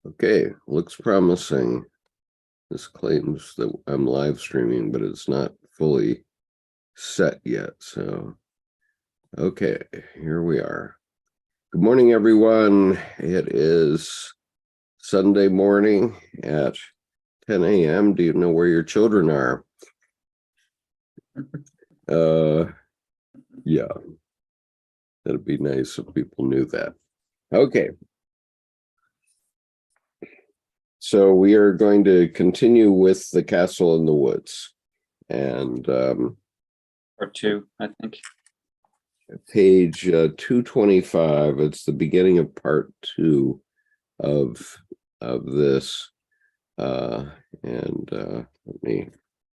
Okay, looks promising. This claims that I'm live streaming, but it's not fully set yet. So, okay, here we are. Good morning, everyone. It is Sunday morning at 10 a.m. Do you know where your children are? Yeah, that'd be nice if people knew that. Okay. So we are going to continue with the Castle in the Woods. And Part two, I think. Page 225. It's the beginning of part 2 of this. Let me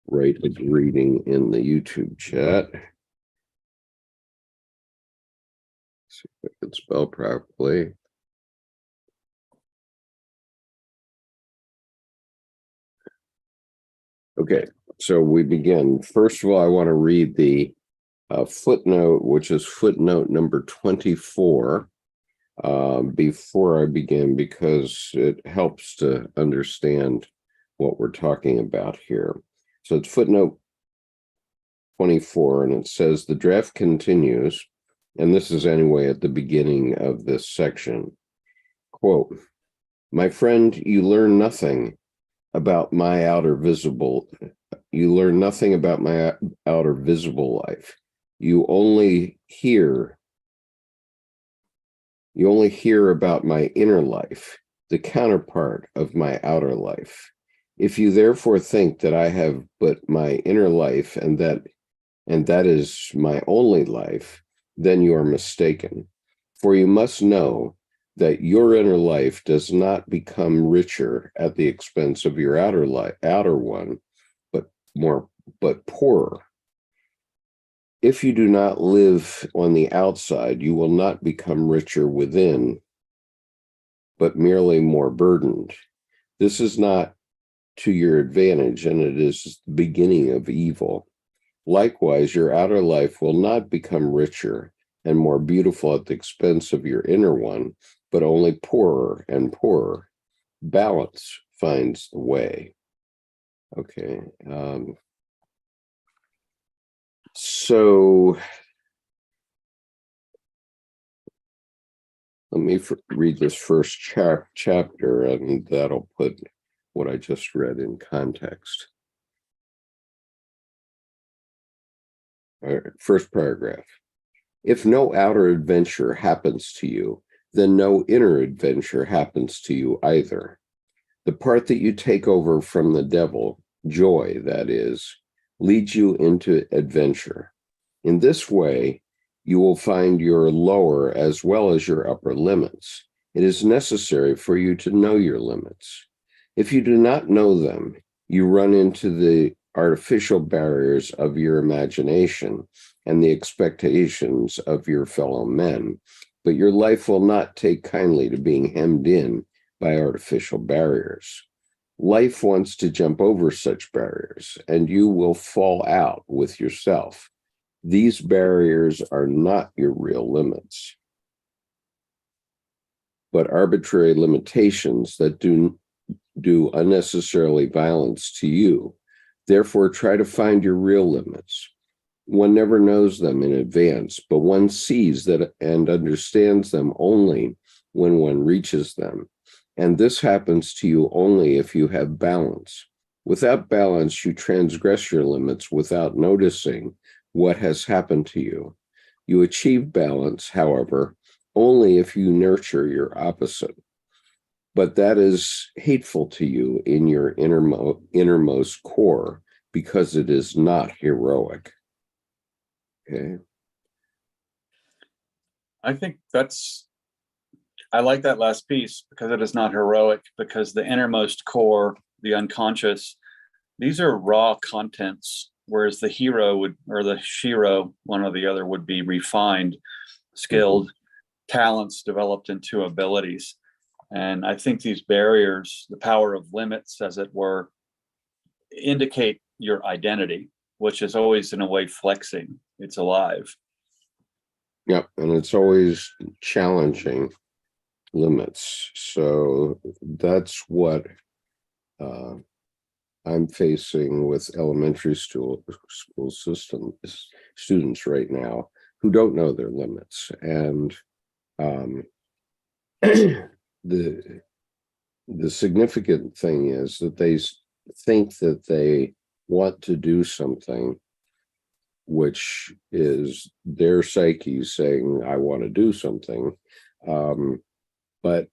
write a greeting in the YouTube chat. See if I can spell properly. Okay, so we begin. First of all, I want to read the footnote, which is footnote number 24, before I begin, because it helps to understand what we're talking about here. So it's footnote 24, and it says the draft continues, and this is anyway at the beginning of this section. Quote, "My friend, you learn nothing about my outer visible. You learn nothing about my outer visible life. You only hear about my inner life, the counterpart of my outer life. If you therefore think that I have but my inner life and that is my only life, then you are mistaken. For you must know that your inner life does not become richer at the expense of your outer one, but poorer. If you do not live on the outside, you will not become richer within, but merely more burdened. This is not to your advantage, and it is the beginning of evil. Likewise, your outer life will not become richer and more beautiful at the expense of your inner one, but only poorer and poorer. Balance finds the way." Okay. So let me read this first chapter, and that'll put what I just read in context. All right, first paragraph. If no outer adventure happens to you, then no inner adventure happens to you either. The part that you take over from the devil, joy, that is, leads you into adventure. In this way, you will find your lower as well as your upper limits. It is necessary for you to know your limits. If you do not know them, you run into the artificial barriers of your imagination and the expectations of your fellow men, but your life will not take kindly to being hemmed in by artificial barriers. Life wants to jump over such barriers, and you will fall out with yourself. These barriers are not your real limits, but arbitrary limitations that do unnecessarily violence to you. Therefore, try to find your real limits. One never knows them in advance, but one sees that and understands them only when one reaches them. And this happens to you only if you have balance. Without balance, you transgress your limits without noticing what has happened to you. You achieve balance, however, only if you nurture your opposite. But that is hateful to you in your innermost core because it is not heroic. Okay. I like that last piece because it is not heroic, because the innermost core, the unconscious, these are raw contents, whereas the hero or the shiro, one or the other, would be refined, skilled, talents developed into abilities. And I think these barriers, the power of limits, as it were, indicate your identity, which is always in a way flexing. It's alive. Yep, and it's always challenging. limits. So that's what I'm facing with elementary school system students right now who don't know their limits. And the significant thing is that they think that they want to do something, which is their psyche saying, I want to do something. But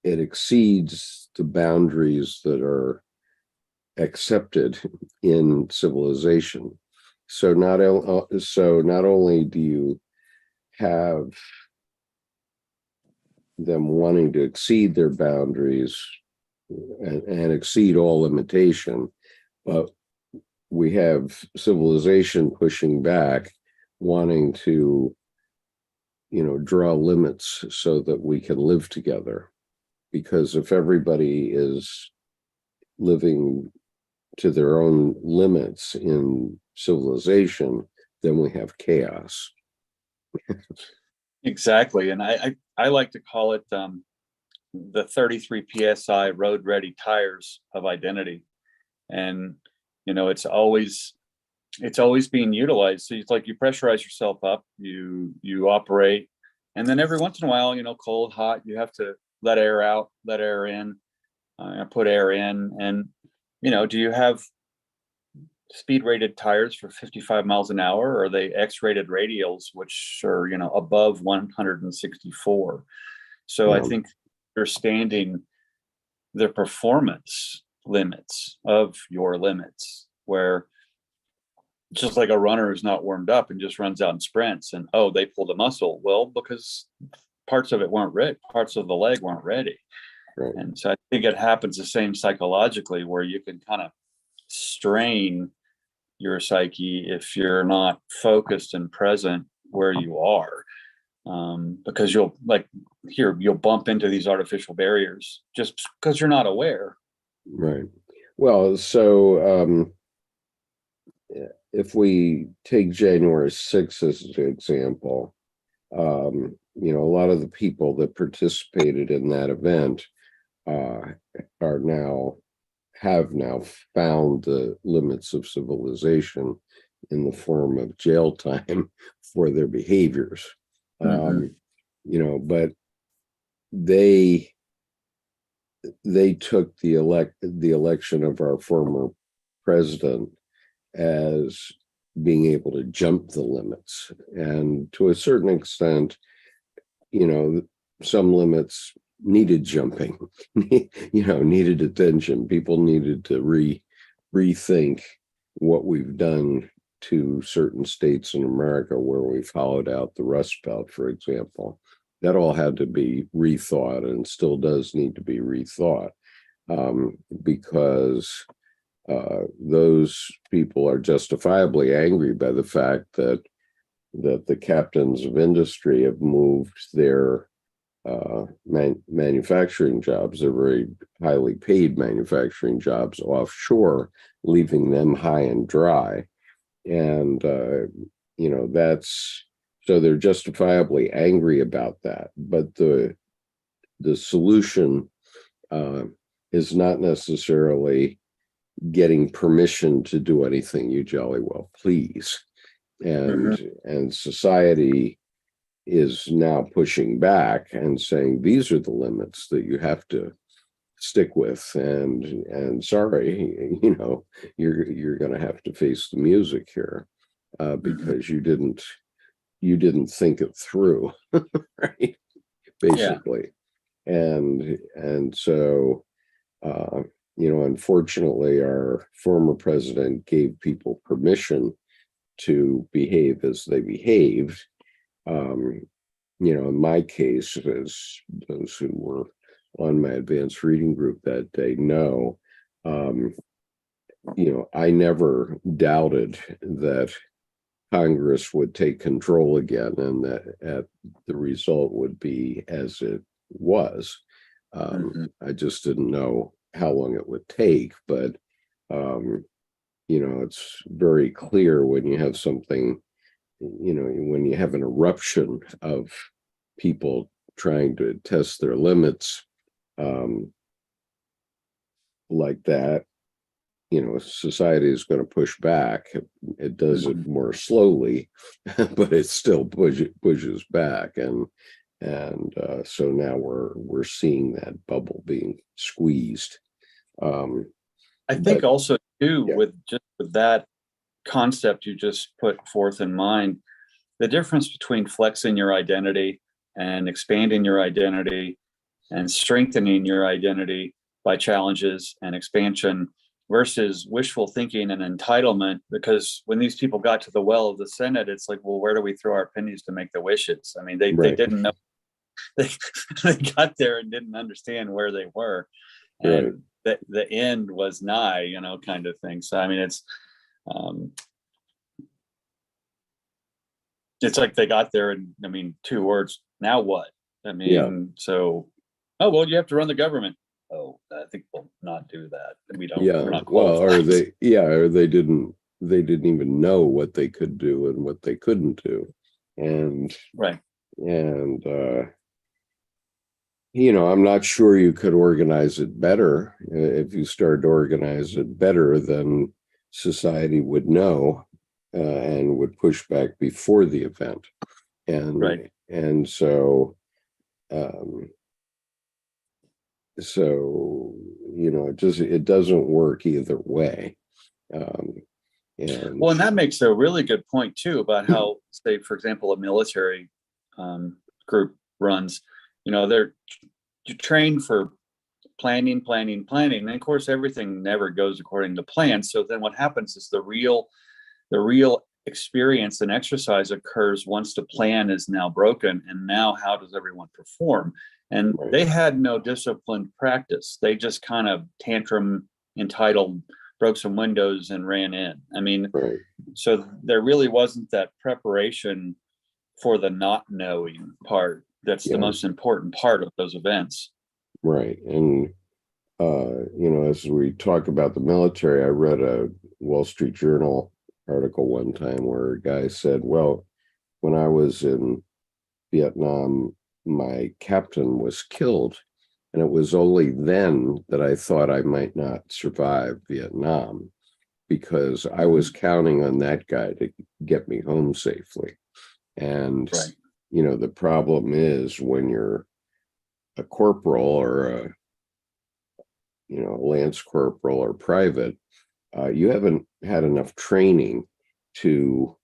it exceeds the boundaries that are accepted in civilization. So not only do you have them wanting to exceed their boundaries and exceed all limitation, but we have civilization pushing back, wanting to, draw limits so that we can live together. Because if everybody is living to their own limits in civilization, then we have chaos. Exactly. And I like to call it the 33 psi road ready tires of identity. And it's always being utilized. So it's like you pressurize yourself up, you operate, and then every once in a while, cold, hot, you have to let air out, let air in, put air in. And do you have speed rated tires for 55 miles an hour, or are they X-rated radials, which are above 164? So I think understanding the performance limits of your limits, where just like a runner who's not warmed up and just runs out and sprints, and they pulled a muscle, well, because parts of it weren't ready, parts of the leg weren't ready. Right. And so I think it happens the same psychologically, where you can kind of strain your psyche if you're not focused and present where you are, because you'll bump into these artificial barriers just because you're not aware. Right. Well, so if we take January 6th as an example, a lot of the people that participated in that event have now found the limits of civilization in the form of jail time for their behaviors. But they took the election of our former president as being able to jump the limits. And to a certain extent, some limits needed jumping, needed attention. People needed to rethink what we've done to certain states in America where we've hollowed out the Rust Belt, for example. That all had to be rethought and still does need to be rethought, because those people are justifiably angry by the fact that the captains of industry have moved their manufacturing jobs, they're very highly paid manufacturing jobs, offshore, leaving them high and dry. And, that's, so they're justifiably angry about that. But the solution is not necessarily getting permission to do anything you jolly well please. And society is now pushing back and saying these are the limits that you have to stick with, and sorry, you're going to have to face the music here, because you didn't think it through, right? Basically. And so unfortunately our former president gave people permission to behave as they behaved. In my case, as those who were on my advanced reading group that day know, I never doubted that Congress would take control again and that the result would be as it was. I just didn't know how long it would take, but it's very clear when you have something, when you have an eruption of people trying to test their limits like that, society is going to push back. It does it more slowly, but it still pushes back, and so now we're seeing that bubble being squeezed. I think also too, yeah. with that concept you just put forth in mind, the difference between flexing your identity and expanding your identity and strengthening your identity by challenges and expansion versus wishful thinking and entitlement. Because when these people got to the well of the Senate, it's like, well, where do we throw our pennies to make the wishes? I mean, they didn't know. They got there and didn't understand where they were. And the end was nigh, kind of thing. So, I mean, it's like they got there and, I mean, 2 words, now what? I mean, so, oh, well, you have to run the government. Oh, I think we'll not do that. We don't, we're not qualified. Well, or they didn't even know what they could do and what they couldn't do. And, I'm not sure you could organize it better. If you started to organize it better, then society would know and would push back before the event. And so, it doesn't work either way. And that makes a really good point too about how, say, for example, a military group runs. They're trained for planning, and of course everything never goes according to plan. So then what happens is the real experience and exercise occurs once the plan is now broken, and now how does everyone perform? And they had no disciplined practice. They just kind of tantrum, entitled, broke some windows and ran in. I mean, so there really wasn't that preparation for the not knowing part. That's the most important part of those events. Right. And, as we talk about the military, I read a Wall Street Journal article one time where a guy said, well, when I was in Vietnam, my captain was killed. And it was only then that I thought I might not survive Vietnam, because I was counting on that guy to get me home safely. And, the problem is when you're a corporal or a lance corporal or private, you haven't had enough training to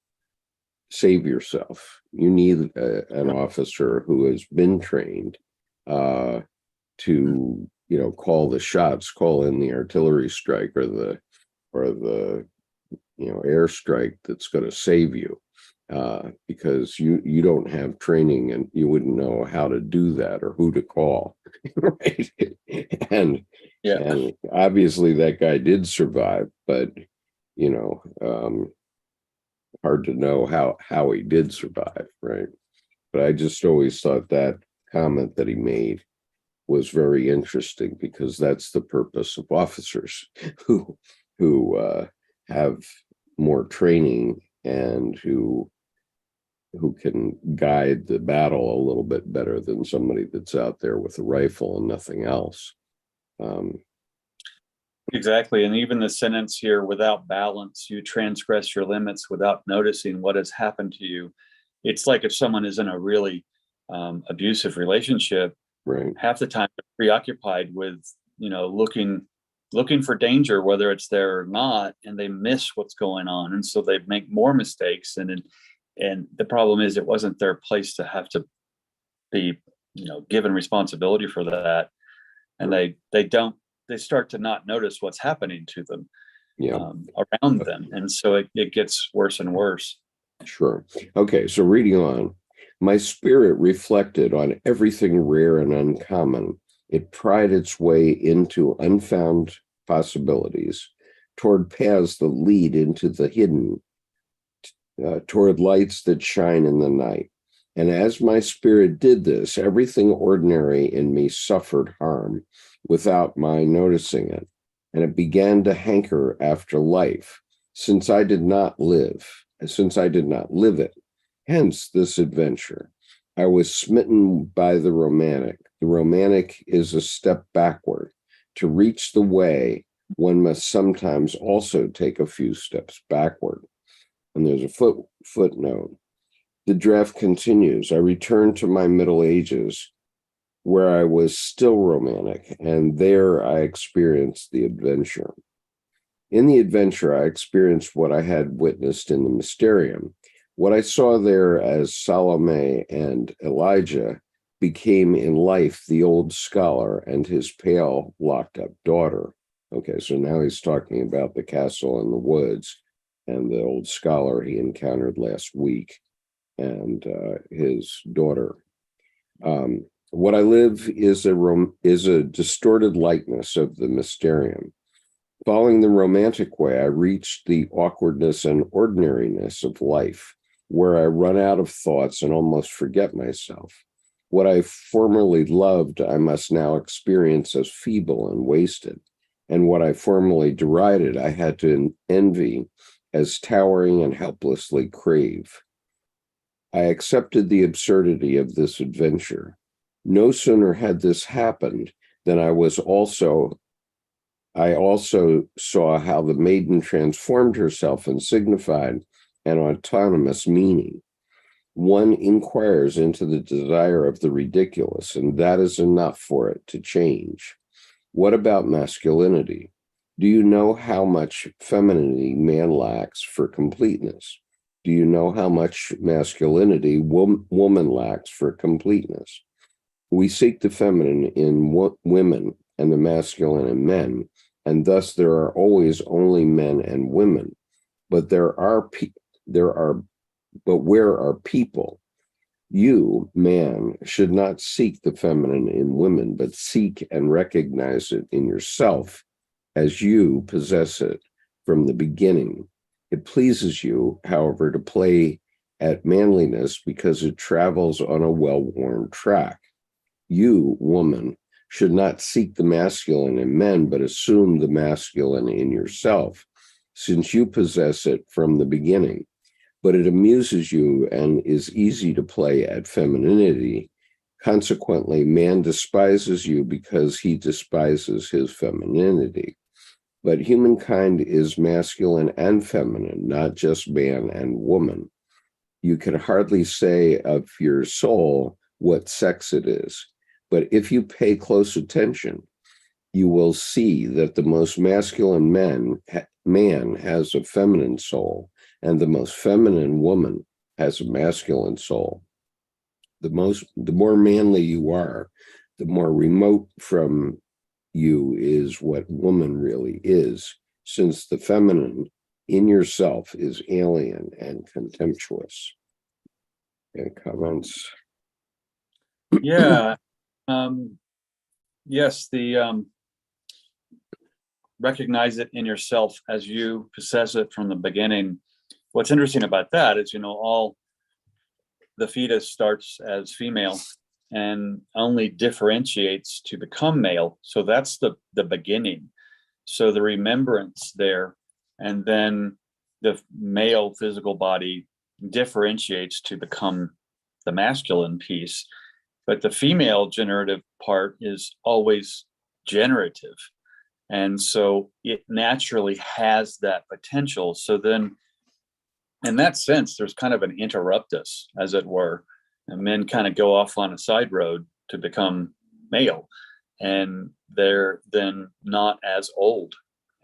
save yourself. You need an officer who has been trained to call the shots, call in the artillery strike or the airstrike that's going to save you, because you don't have training and you wouldn't know how to do that or who to call. Right. And obviously that guy did survive, but hard to know how he did survive, right? But I just always thought that comment that he made was very interesting, because that's the purpose of officers who have more training and who can guide the battle a little bit better than somebody that's out there with a rifle and nothing else. Exactly. And even the sentence here, without balance, you transgress your limits without noticing what has happened to you. It's like if someone is in a really abusive relationship, half the time they're preoccupied with, looking for danger, whether it's there or not, and they miss what's going on. And so they make more mistakes. And the problem is it wasn't their place to have to be, given responsibility for that. And they start to not notice what's happening to them around them. And so it gets worse and worse. Sure. Okay. So reading on, my spirit reflected on everything rare and uncommon. It pried its way into unfound possibilities, toward paths that lead into the hidden, toward lights that shine in the night. And as my spirit did this, everything ordinary in me suffered harm without my noticing it. And it began to hanker after life, since I did not live it. Hence this adventure. I was smitten by the romantic. The romantic is a step backward. To reach the way, one must sometimes also take a few steps backward. And there's a footnote. The draft continues. I returned to my Middle Ages, where I was still romantic, and there I experienced the adventure. In the adventure, I experienced what I had witnessed in the Mysterium. What I saw there as Salome and Elijah became in life the old scholar and his pale, locked-up daughter. Okay, so now he's talking about the castle in the woods and the old scholar he encountered last week and his daughter. What I live is a distorted likeness of the Mysterium. Following the romantic way, I reached the awkwardness and ordinariness of life, where I run out of thoughts and almost forget myself. What I formerly loved, I must now experience as feeble and wasted. And what I formerly derided, I had to envy as towering and helplessly crave. I accepted the absurdity of this adventure. No sooner had this happened than I also saw how the maiden transformed herself and signified an autonomous meaning. One inquires into the desire of the ridiculous, and that is enough for it to change. What about masculinity? Do you know how much femininity man lacks for completeness? Do you know how much masculinity woman lacks for completeness? We seek the feminine in women and the masculine in men, and thus there are always only men and women. But where are people? You, man, should not seek the feminine in women, but seek and recognize it in yourself as you possess it from the beginning. It pleases you, however, to play at manliness because it travels on a well-worn track. You, woman, should not seek the masculine in men, but assume the masculine in yourself, since you possess it from the beginning. But it amuses you and is easy to play at femininity. Consequently, man despises you because he despises his femininity. But humankind is masculine and feminine, not just man and woman. You can hardly say of your soul what sex it is. But if you pay close attention, you will see that the most masculine man has a feminine soul, and the most feminine woman has a masculine soul. The more manly you are, the more remote from you is what woman really is, since the feminine in yourself is alien and contemptuous. Any comments? Yeah. Yes, the recognize it in yourself as you possess it from the beginning. What's interesting about that is, all the fetus starts as female and only differentiates to become male. So that's the beginning. So the remembrance there, and then the male physical body differentiates to become the masculine piece. But the female generative part is always generative. And so it naturally has that potential. So then, in that sense, there's kind of an interruptus, as it were. And men kind of go off on a side road to become male. And they're then not as old,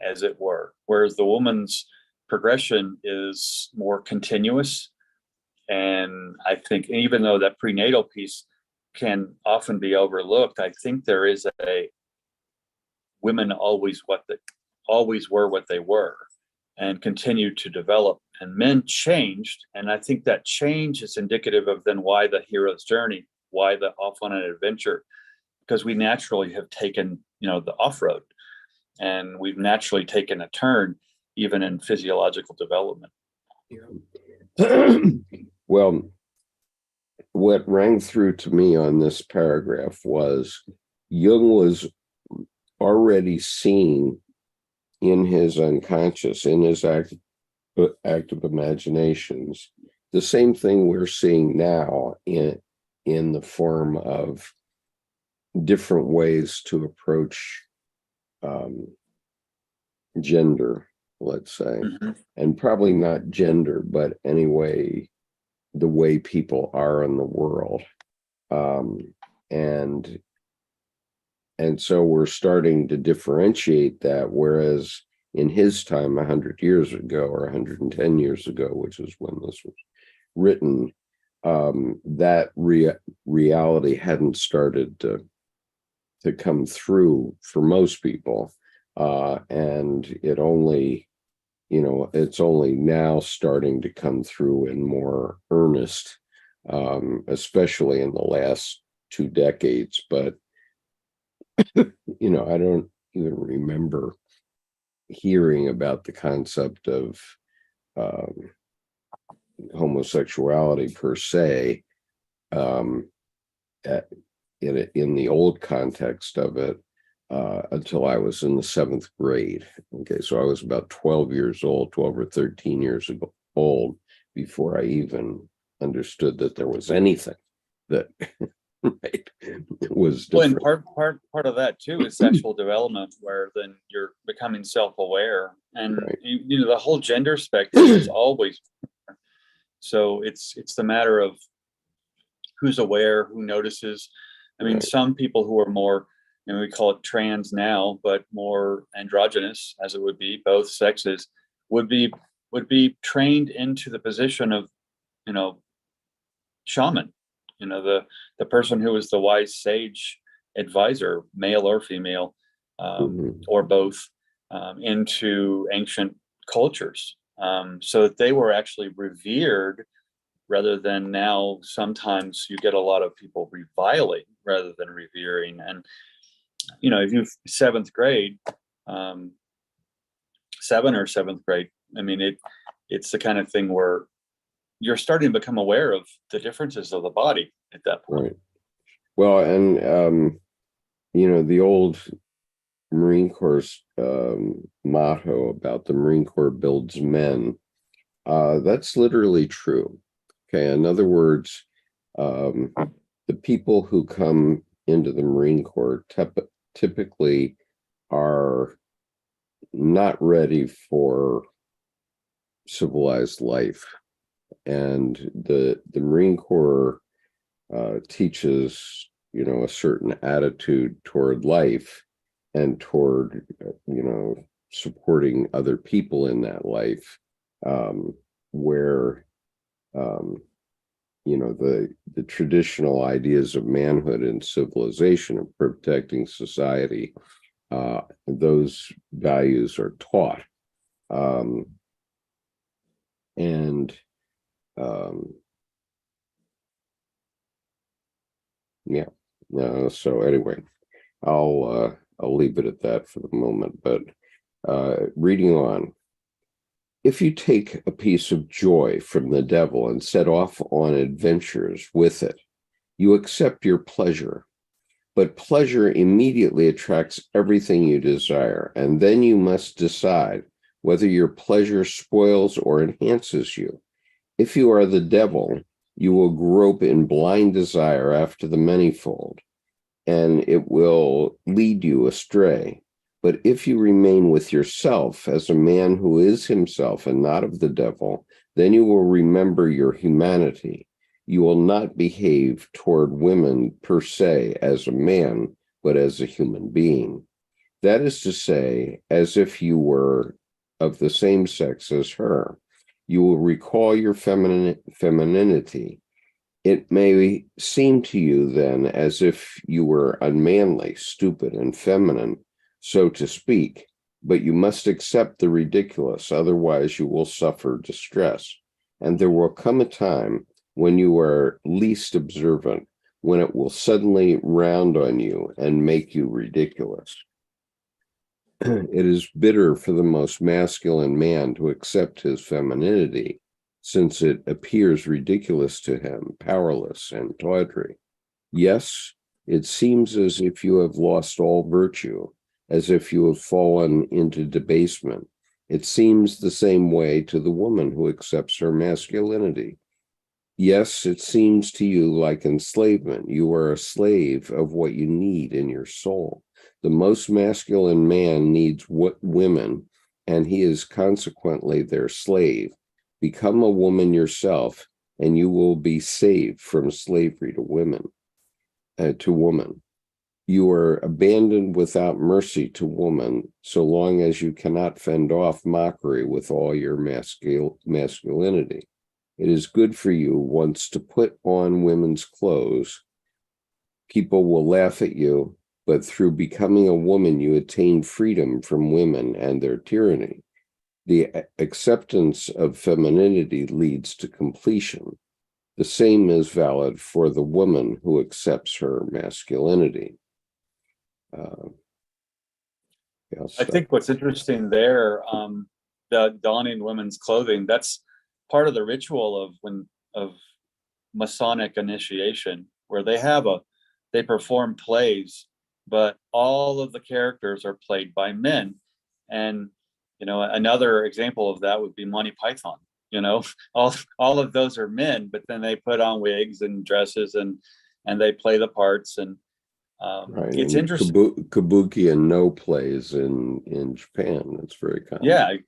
as it were. Whereas the woman's progression is more continuous. And I think even though that prenatal piece can often be overlooked, I think there is a women always were what they were and continued to develop, and men changed. And I think that change is indicative of then why the hero's journey, why the off on an adventure, because we naturally have taken, the off-road, and we've naturally taken a turn even in physiological development. Yeah. Well, what rang through to me on this paragraph was Jung was already seeing in his unconscious, in his active imaginations, the same thing we're seeing now in in the form of different ways to approach gender, let's say, and probably not gender, but anyway, the way people are in the world. And so we're starting to differentiate that, whereas in his time, 100 years ago or 110 years ago, which is when this was written, that reality hadn't started to come through for most people. And it only, it's only now starting to come through in more earnest, especially in the last 2 decades. But, I don't even remember hearing about the concept of homosexuality per se, in the old context of it, until I was in the 7th grade. Okay, so I was about 12 years old, 12 or 13 years old, before I even understood that there was anything that right, was different. Well, and part of that too is sexual development, where then you're becoming self-aware, and Right. the whole gender spectrum is always. So it's the matter of who's aware, who notices. I mean, Right. some people who are more, we call it trans now, but more androgynous, as it would be, both sexes, would be trained into the position of, shaman. The person who is the wise sage advisor, male or female, or both, into ancient cultures, so that they were actually revered, rather than now sometimes you get a lot of people reviling rather than revering. And if you 7th grade, 7th or 7th grade, I mean, it's the kind of thing where you're starting to become aware of the differences of the body at that point. Right. Well, and the old Marine Corps motto about the Marine Corps builds men, that's literally true. Okay, in other words, the people who come into the Marine Corps typically are not ready for civilized life. And the Marine Corps teaches, a certain attitude toward life and toward, supporting other people in that life, where, the traditional ideas of manhood and civilization and protecting society, those values are taught. So anyway, I'll leave it at that for the moment, but reading on. If you take a piece of joy from the devil and set off on adventures with it, you accept your pleasure, but pleasure immediately attracts everything you desire, and then you must decide whether your pleasure spoils or enhances you. If you are the devil, you will grope in blind desire after the manifold, and it will lead you astray. But if you remain with yourself as a man who is himself and not of the devil, then you will remember your humanity. You will not behave toward women per se as a man, but as a human being. That is to say, as if you were of the same sex as her. You will recall your femininity. It may seem to you then as if you were unmanly, stupid, and feminine, so to speak, but you must accept the ridiculous, otherwise you will suffer distress. And there will come a time when you are least observant, when it will suddenly round on you and make you ridiculous. It is bitter for the most masculine man to accept his femininity, since it appears ridiculous to him, powerless and tawdry. Yes, it seems as if you have lost all virtue, as if you have fallen into debasement. It seems the same way to the woman who accepts her masculinity. Yes, it seems to you like enslavement. You are a slave of what you need in your soul. The most masculine man needs what women, and he is consequently their slave. Become a woman yourself, and you will be saved from slavery to women, to woman. You are abandoned without mercy to woman, so long as you cannot fend off mockery with all your masculinity. It is good for you once to put on women's clothes. People will laugh at you, but through becoming a woman, you attain freedom from women and their tyranny. The acceptance of femininity leads to completion. The same is valid for the woman who accepts her masculinity. I think what's interesting there, the donning women's clothing, that's part of the ritual of Masonic initiation, where they perform plays, but all of the characters are played by men. And another example of that would be Monty Python. All of those are men, but then they put on wigs and dresses and they play the parts. And right. It's and interesting. Kabuki and no plays in Japan. That's very common.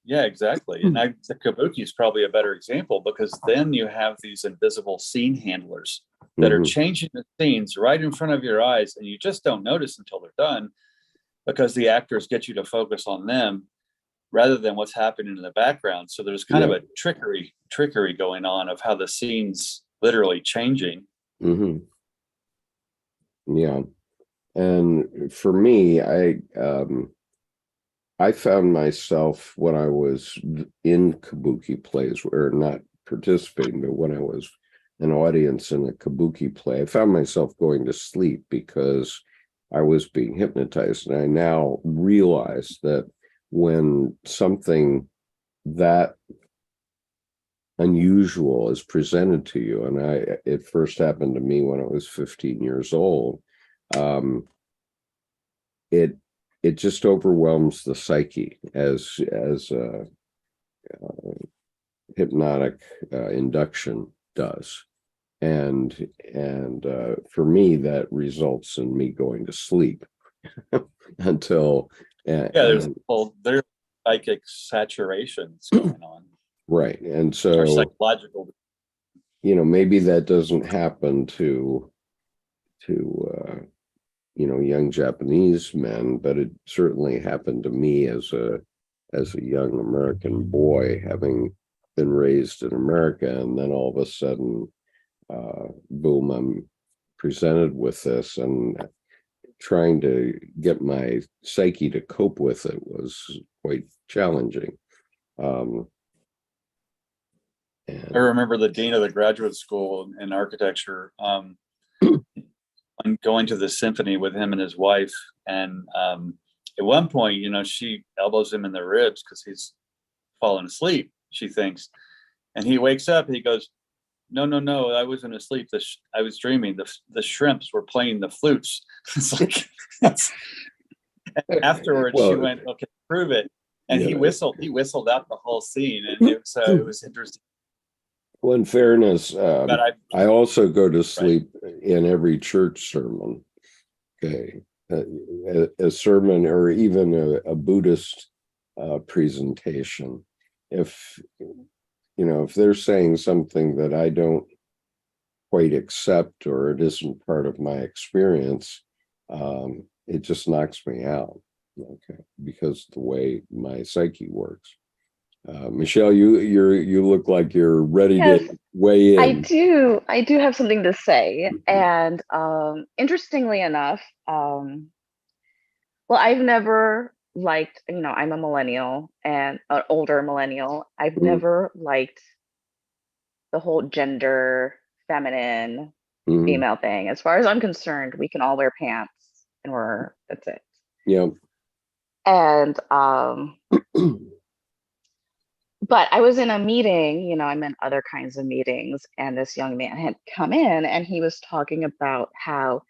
Yeah, exactly. And the kabuki is probably a better example, because then you have these invisible scene handlers that are changing the scenes right in front of your eyes, and you just don't notice until they're done, because the actors get you to focus on them rather than what's happening in the background. So there's kind of a trickery going on of how the scene's literally changing. Yeah. And for me, I found myself when I was in kabuki plays, or not participating, but when I was an audience in a kabuki play, I found myself going to sleep because I was being hypnotized. And I now realize that when something that unusual is presented to you, and it first happened to me when I was 15 years old, it just overwhelms the psyche as hypnotic induction does, and for me that results in me going to sleep until there's psychic saturations going on, right. And so, or psychological, maybe that doesn't happen to young Japanese men, but it certainly happened to me as a young American boy, having been raised in America, and then all of a sudden, boom, I'm presented with this, and trying to get my psyche to cope with it was quite challenging. I remember the dean of the graduate school in architecture, I'm going to the symphony with him and his wife, and at one point, she elbows him in the ribs because he's fallen asleep, she thinks, and he wakes up and he goes, no, I wasn't asleep, I was dreaming, the shrimps were playing the flutes. It's like, afterwards, she went, okay, prove it, and he whistled out the whole scene, and it was interesting. Well, in fairness, I also go to sleep in every church sermon. Okay, a sermon, or even a Buddhist presentation. If they're saying something that I don't quite accept, or it isn't part of my experience, it just knocks me out. Okay, because the way my psyche works. Michelle, you look like you're ready to weigh in. I do have something to say. And interestingly enough, well, I've never liked, I'm a millennial and an older millennial. I've never liked the whole gender, feminine, female thing. As far as I'm concerned, we can all wear pants and that's it. Yeah. And but I was in a meeting, I'm in other kinds of meetings, and this young man had come in and he was talking about how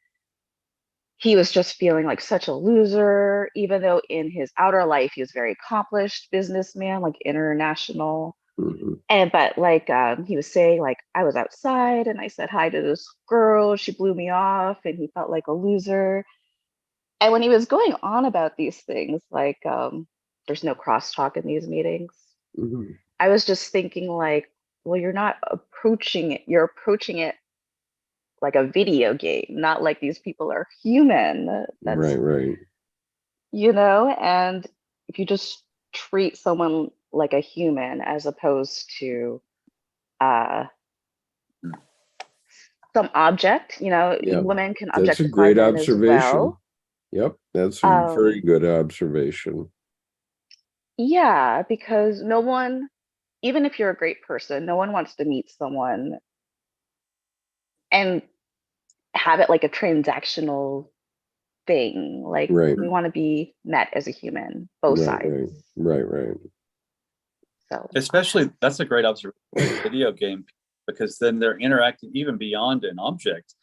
he was just feeling like such a loser, even though in his outer life he was very accomplished businessman, like international Mhm. And but like he was saying, like I was outside and I said hi to this girl, she blew me off, and he felt like a loser. And when he was going on about these things, like there's no crosstalk in these meetings, Mhm. I was just thinking like, well, you're not approaching it, you're approaching it like a video game, not like these people are human. That's, Right, right. and if you just treat someone like a human as opposed to uh some object, Yeah, women can that's a objectify great men as observation. well. Yep, that's a very Um, good observation. yeah, because no one, even if you're a great person, no one wants to meet someone and have it like a transactional thing. Like Right, we want to be met as a human, both right, sides. right, right, right. So Especially, that's a great observation with the video game, because then they're interacting even beyond an object.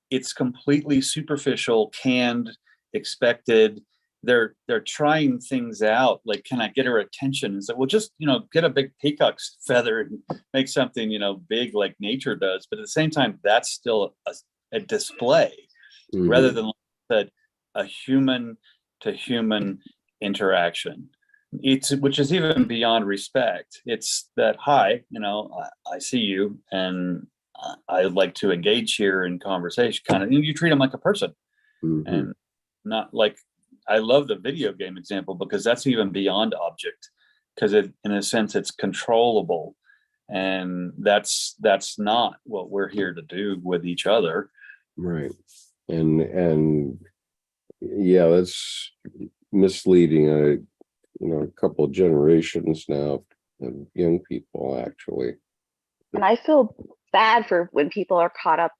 It's completely superficial, canned, expected. They're trying things out. Like, can I get her attention? And so, well, just get a big peacock's feather and make something big like nature does. But at the same time, that's still a display rather Mhm. than, like I said, a human to human interaction. It's which is even beyond respect. It's that, hi, I see you, and I'd like to engage here in conversation. Kind of, you treat them like a person, Mhm. and not like. I love the video game example because that's even beyond object, because in a sense, it's controllable, and that's not what we're here to do with each other. Right. And yeah, that's misleading. A couple of generations now of young people actually. and I feel bad for when people are caught up,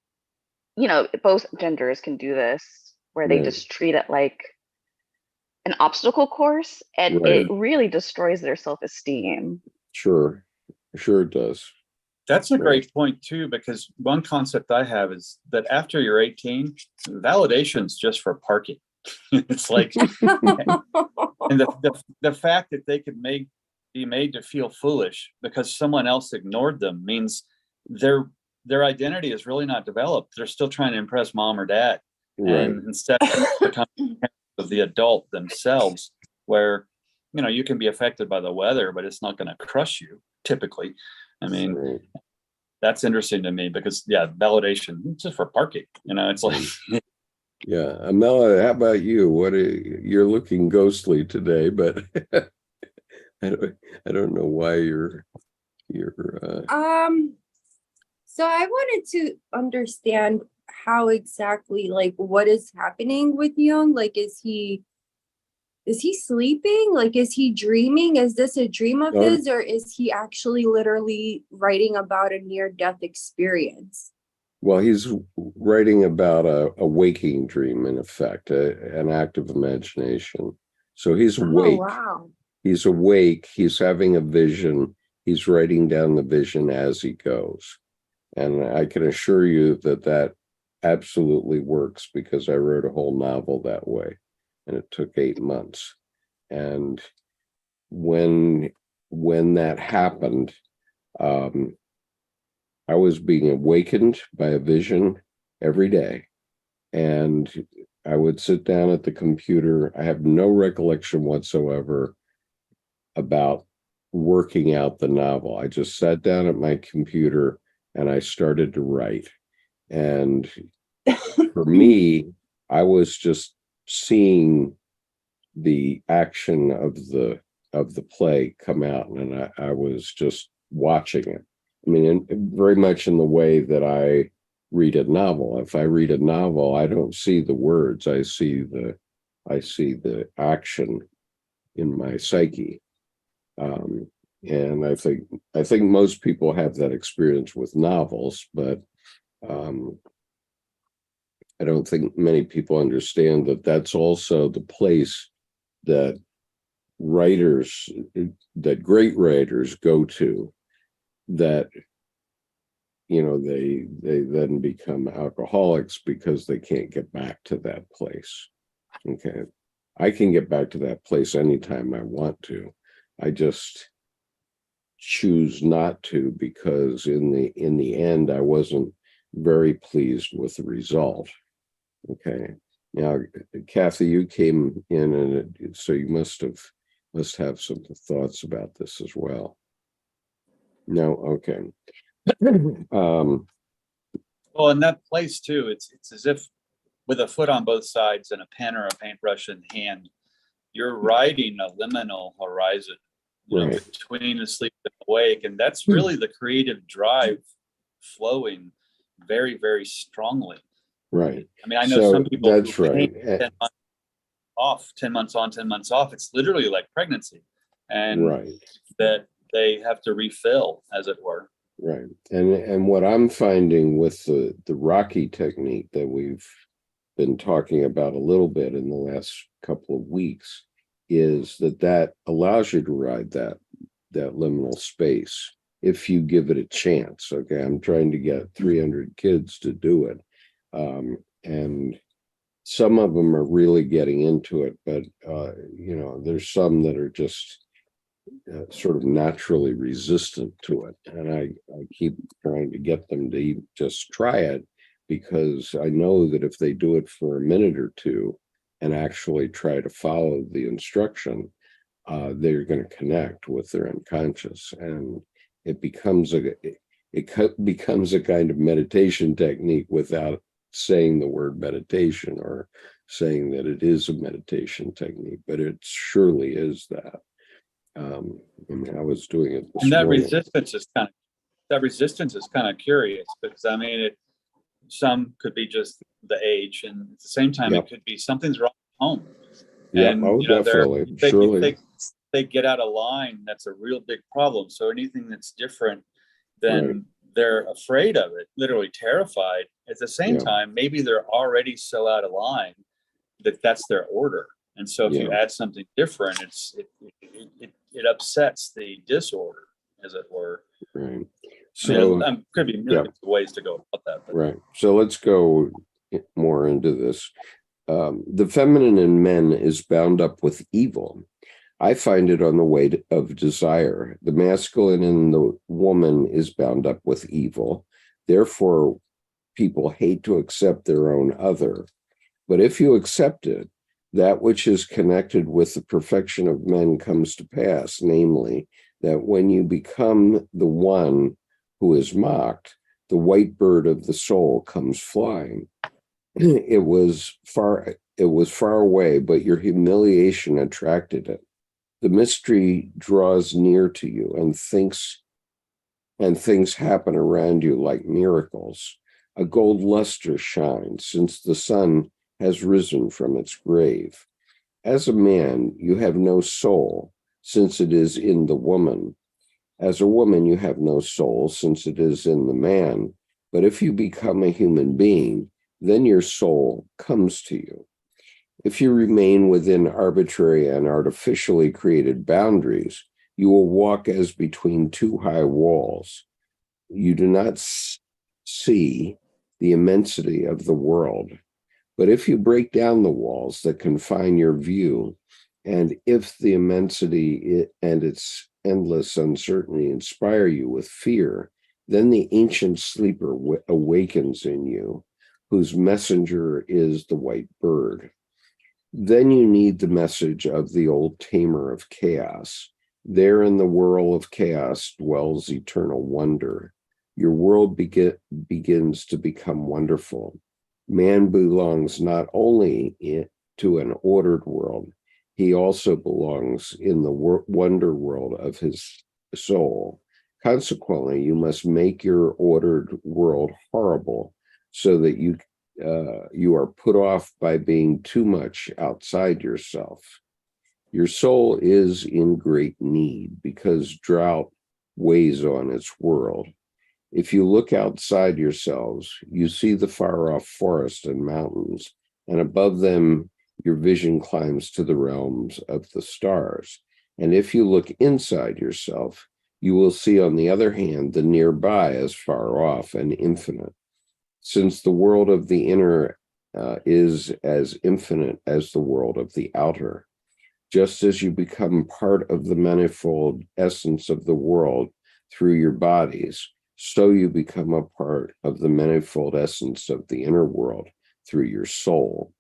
both genders can do this, where they Right, just treat it like an obstacle course, and it right. really destroys their self-esteem. Sure, sure it does. That's a Right, great point too, because one concept I have is that after you're 18, validation's just for parking. It's like, and the fact that they could be made to feel foolish because someone else ignored them means their their identity is really not developed. They're still trying to impress mom or dad, right, and instead of becoming of the adult themselves, where you can be affected by the weather, but it's not going to crush you. Typically, I mean, right. that's interesting to me because validation just for parking. It's like Um, yeah, Amela, how about you? You're looking ghostly today, but I don't, I don't know why you're. So I wanted to understand how exactly, like, what is happening with Jung? Like, is he sleeping? Like, is he dreaming? Is this a dream of Oh, his, or is he actually literally writing about a near-death experience? well, he's writing about a waking dream, in effect, an act of imagination. So he's Oh, awake. wow. He's awake. He's having a vision. He's writing down the vision as he goes. And I can assure you that that absolutely works because I wrote a whole novel that way, and it took 8 months. And when when that happened, um, I was being awakened by a vision every day, and I would sit down at the computer. I have no recollection whatsoever about working out the novel. I just sat down at my computer and I started to write. And for me, I was just seeing the action of the play come out, and I was just watching it. I mean, very much in the way that I read a novel. If I read a novel, I don't see the words. I see the action in my psyche. Um, and I think most people have that experience with novels, but um, I don't think many people understand that that's also the place that writers, that great writers go to, that they then become alcoholics because they can't get back to that place. Okay, I can get back to that place anytime I want to. I just choose not to, because in the end, I wasn't very pleased with the result. Okay. Now, Kathy, you came in, and so you must have some thoughts about this as well. No, okay. Well, in that place too, it's as if with a foot on both sides and a pen or a paintbrush in hand, you're riding a liminal horizon, Right. between asleep and awake, and that's really the creative drive flowing very, very strongly. Right. I mean, I know So some people that's who right. paint 10 months off, 10 months on, 10 months off. It's literally like pregnancy, and Right. that they have to refill, as it were. Right. And what I'm finding with the Rocky technique that we've been talking about a little bit in the last couple of weeks is that allows you to ride that liminal space if you give it a chance. Okay. I'm trying to get 300 kids to do it. And some of them are really getting into it, but there's some that are just sort of naturally resistant to it. And I keep trying to get them to just try it, because I know that if they do it for a minute or two and actually try to follow the instruction, they're going to connect with their unconscious, and it becomes a kind of meditation technique without saying the word meditation or saying that it is a meditation technique, but it surely is that. I mean, I was doing it this And that morning. resistance is kind of curious, because I mean, some could be just the age, and at the same time, it could be something's wrong at home. Yeah, And definitely, surely. they get out of line, that's a real big problem. So anything that's different, then they're afraid of it, literally terrified. At the same time, maybe they're already so out of line that that's their order. And so if you add something different, it upsets the disorder, as it were. Right. So So could be millions of ways to go about that. But. Right. So let's go more into this. The feminine in men is bound up with evil. I find it on the way of desire. The masculine in the woman is bound up with evil. Therefore, people hate to accept their own other. But if you accept it, that which is connected with the perfection of men comes to pass, namely, that when you become the one who is mocked, the white bird of the soul comes flying. It was far away, but your humiliation attracted it. The mystery draws near to you, and things happen around you like miracles. A gold luster shines, since the sun has risen from its grave. As a man, you have no soul, since it is in the woman. As a woman, you have no soul, since it is in the man. But if you become a human being, then your soul comes to you. If you remain within arbitrary and artificially created boundaries, you will walk as between two high walls. You do not see the immensity of the world. But if you break down the walls that confine your view, and if the immensity and its endless uncertainty inspire you with fear, then the ancient sleeper awakens in you, whose messenger is the white bird. Then you need the message of the old tamer of chaos. There in the whirl of chaos dwells eternal wonder. Your world begins to become wonderful. Man belongs not only to an ordered world, he also belongs in the wonder world of his soul. Consequently, you must make your ordered world horrible, so that you are put off by being too much outside yourself. Your soul is in great need, because drought weighs on its world. If you look outside yourselves, you see the far-off forest and mountains, and above them your vision climbs to the realms of the stars. And if you look inside yourself, you will see, on the other hand, the nearby as far off and infinite. Since the world of the inner is as infinite as the world of the outer, Just as you become part of the manifold essence of the world through your bodies, so you become a part of the manifold essence of the inner world through your soul.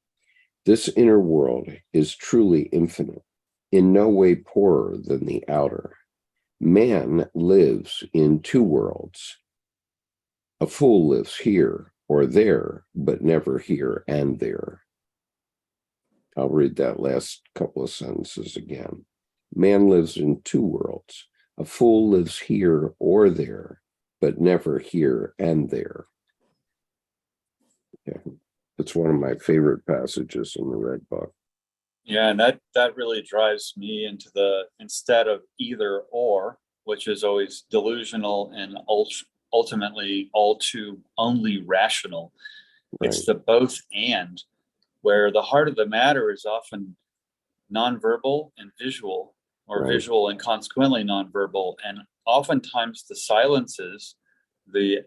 This inner world is truly infinite, in no way poorer than the outer. Man lives in two worlds. A fool lives here or there, but never here and there. I'll read that last couple of sentences again. Man lives in two worlds. A fool lives here or there, but never here and there. Yeah, it's one of my favorite passages in the Red Book. Yeah, and that really drives me into the instead of either or, which is always delusional and ultimately all too only rational. Right. It's the both and, where the heart of the matter is often nonverbal and visual, or Right. visual and consequently nonverbal, and oftentimes the silences, the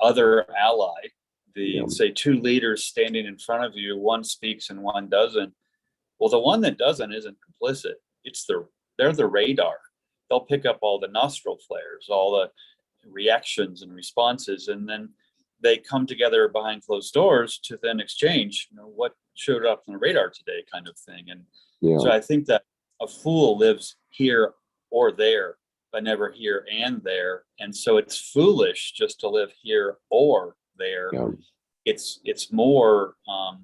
other ally, Yeah. say two leaders standing in front of you, one speaks and one doesn't. Well, the one that doesn't isn't complicit. They're the radar. They'll pick up all the nostril flares, all the reactions and responses, and then they come together behind closed doors to then exchange, what showed up on the radar today, kind of thing. And so I think that a fool lives here or there, but never here and there. And so it's foolish just to live here or there. Yeah. It's more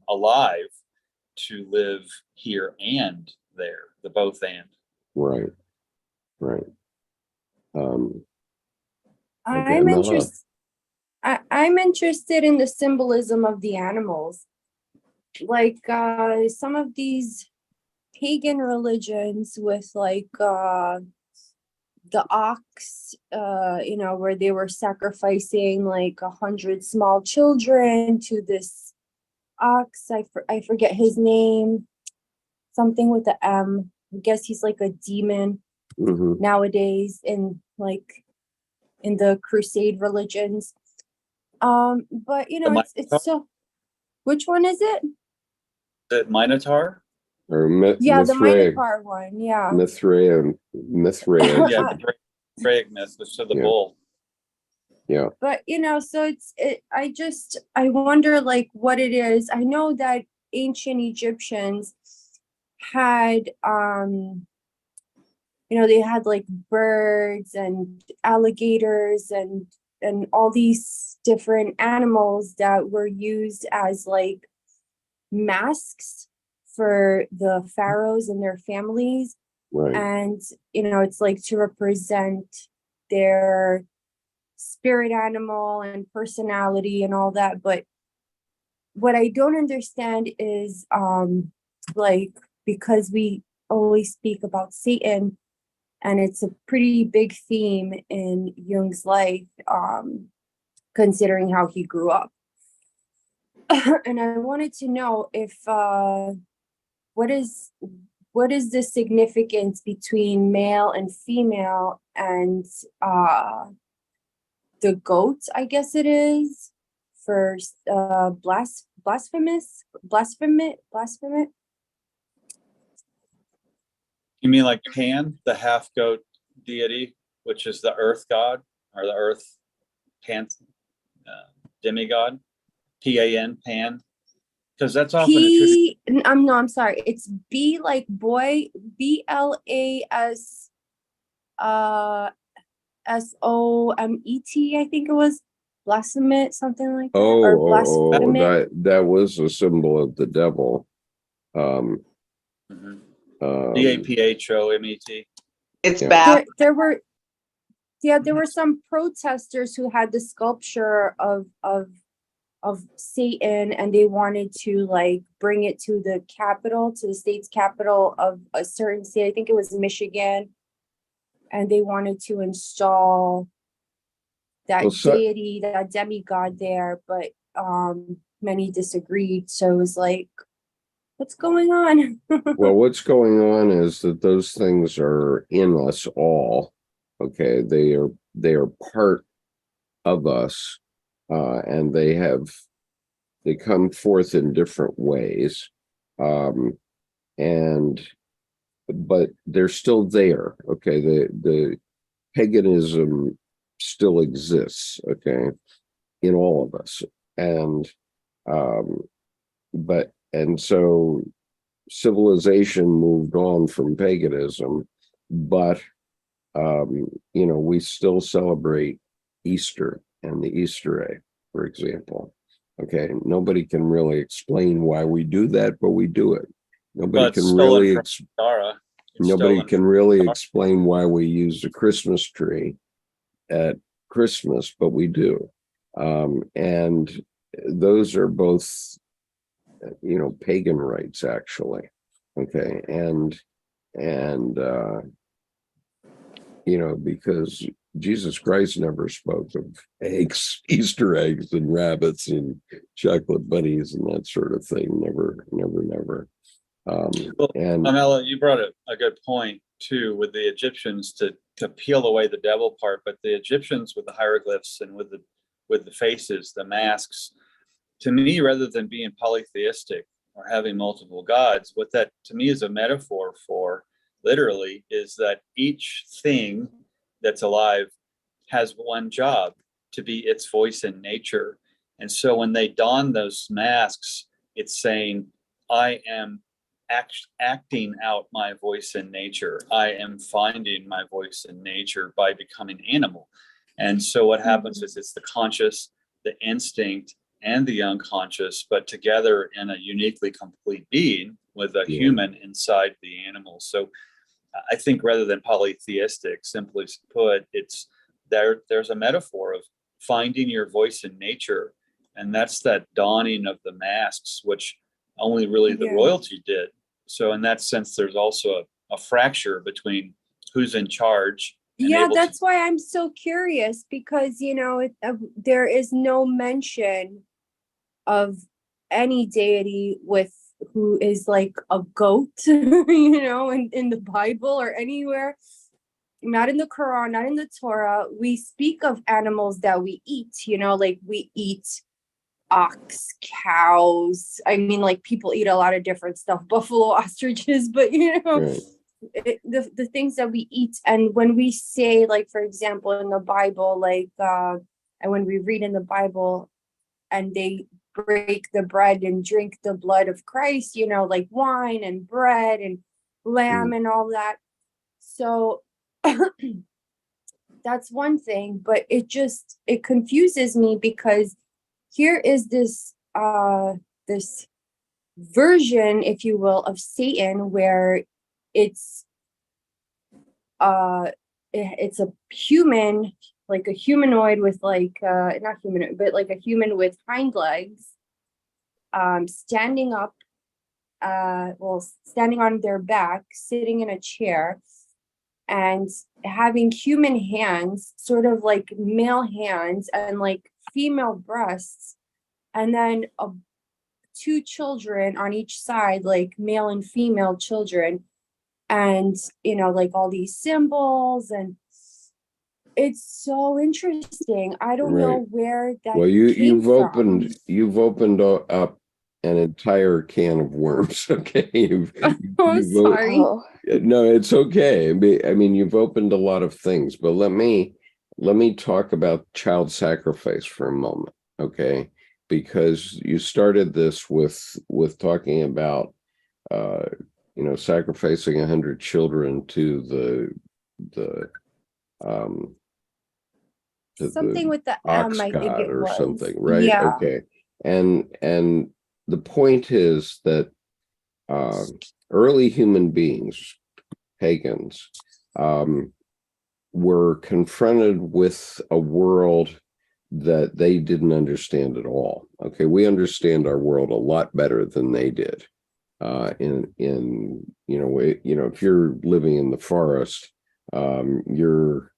alive to live here and there, the both and. Right. I'm interested. I'm interested in the symbolism of the animals, like some of these pagan religions with like the ox, where they were sacrificing like 100 small children to this ox. I forget his name, something with the M. I guess he's like a demon nowadays in the crusade religions. But it's so. Which one is it? The Minotaur? Or Yeah, the Minotaur one. Yeah. Mithraean. Yeah, the Draic myth, which is the bull. Yeah. But so I wonder like what it is. I know that ancient Egyptians had they had like birds and alligators and all these different animals that were used as like masks for the pharaohs and their families. Right. And it's like to represent their spirit animal and personality and all that. But what I don't understand is like, because we always speak about Satan, and it's a pretty big theme in Jung's life, considering how he grew up. And I wanted to know if what is the significance between male and female and the goat, I guess it is, for blasphemous. You mean like Pan, the half goat deity, which is the earth god, or the earth demigod, Pan, Pan? Because that's often I'm sorry. It's B like boy, BLAS SOMET, I think it was. Blasphemous, something like that. That was a symbol of the devil. DAPHOMET. It's bad. There were some protesters who had the sculpture of Satan, and they wanted to like bring it to the state's capital of a certain state. I think it was Michigan, and they wanted to install that deity, that demigod there, but many disagreed. So it was like, what's going on? Well, what's going on is that those things are in us all. Okay, they are part of us, and they come forth in different ways, and but they're still there. Okay, the paganism still exists. Okay, in all of us, and so civilization moved on from paganism, but we still celebrate Easter and the Easter egg, for example. Okay, nobody can really explain why we do that, but we do it. Nobody can really explain why we use a Christmas tree at Christmas, but we do. And those are both, pagan rites, actually. Okay, and because Jesus Christ never spoke of eggs, Easter eggs, and rabbits and chocolate bunnies and that sort of thing. Never. Well, And Amela, you brought a good point too with the Egyptians to peel away the devil part, but the Egyptians with the hieroglyphs and with the faces, the masks, to me, rather than being polytheistic or having multiple gods, what that to me is a metaphor for literally is that each thing that's alive has one job, to be its voice in nature. And so when they don those masks, it's saying, I am acting out my voice in nature. I am finding my voice in nature by becoming animal. And so what happens is it's the conscious, the instinct, and the unconscious, but together in a uniquely complete being with a human inside the animal. So I think rather than polytheistic, simply put, it's there's a metaphor of finding your voice in nature. And that's that dawning of the masks, which only really the royalty did. So in that sense, there's also a fracture between who's in charge. Yeah, that's why I'm so curious, because, there is no mention of any deity who is like a goat, in the Bible or anywhere. Not in the Quran, not in the Torah. We speak of animals that we eat, like we eat ox, cows. I mean, like people eat a lot of different stuff, buffalo, ostriches, but the things that we eat. And when we say, like, for example, in the Bible, and when we read in the Bible and they break the bread and drink the blood of Christ, like wine and bread and lamb and all that. So that's one thing, but it confuses me, because here is this version, if you will, of Satan, where it's a human, like a humanoid with not humanoid, but like a human with hind legs, standing up, standing on their back, sitting in a chair, and having human hands, sort of like male hands, and like female breasts, and then two children on each side, like male and female children, and like all these symbols, and it's so interesting. I don't know where that you've opened up an entire can of worms. Okay. Sorry. No, it's okay. I mean, you've opened a lot of things, but let me talk about child sacrifice for a moment. Okay. Because you started this with talking about, sacrificing 100 children to something with the ox I think god it or was something, right? Yeah. Okay. And the point is that early human beings, pagans, were confronted with a world that they didn't understand at all. Okay, we understand our world a lot better than they did. If you're living in the forest, you're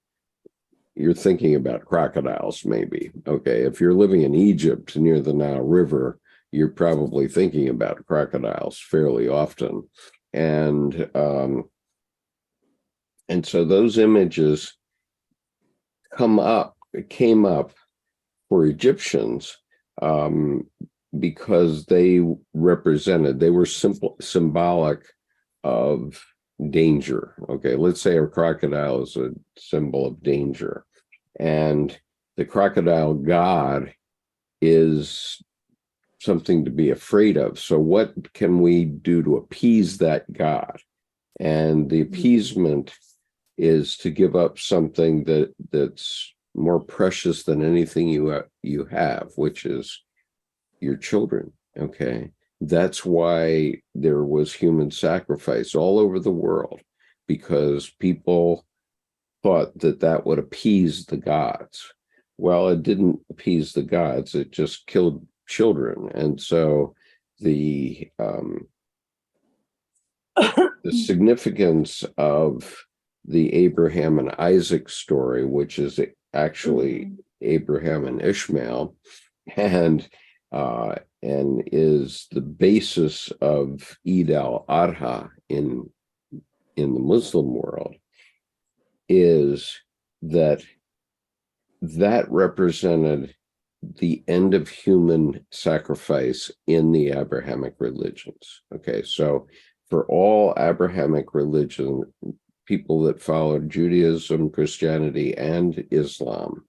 thinking about crocodiles, maybe. Okay, if you're living in Egypt near the Nile River, you're probably thinking about crocodiles fairly often, and so those images came up for Egyptians because they were symbolic of danger. Okay, let's say a crocodile is a symbol of danger, and the crocodile god is something to be afraid of. So what can we do to appease that god? And the appeasement is to give up something that's more precious than anything you have, which is your children. Okay, that's why there was human sacrifice all over the world, because people thought that that would appease the gods. Well, it didn't appease the gods, it just killed children. And so the significance of the Abraham and Isaac story, which is actually Abraham and Ishmael, and is the basis of Eid al-Adha in the Muslim world, is that represented the end of human sacrifice in the Abrahamic religions. Okay, so for all Abrahamic religion, people that followed Judaism, Christianity, and Islam,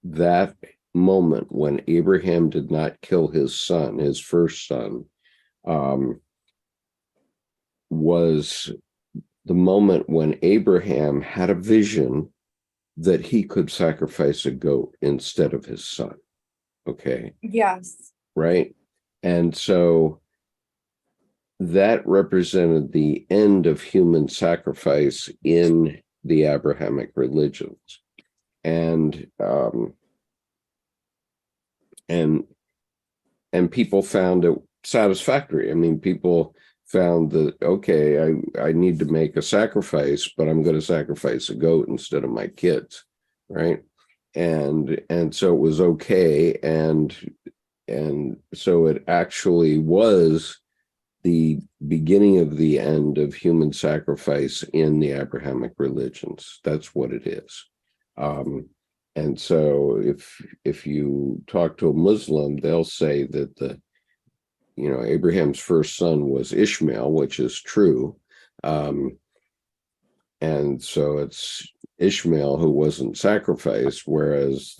that moment when Abraham did not kill his son, his first son, was the moment when Abraham had a vision that he could sacrifice a goat instead of his son. Okay. Yes. Right. And so that represented the end of human sacrifice in the Abrahamic religions. And people found it satisfactory. I mean, people found that, okay, I need to make a sacrifice, but I'm going to sacrifice a goat instead of my kids, right? And so it was okay, and so it actually was the beginning of the end of human sacrifice in the Abrahamic religions. That's what it is. And so if you talk to a Muslim, they'll say that Abraham's first son was Ishmael, which is true. And so it's Ishmael who wasn't sacrificed, whereas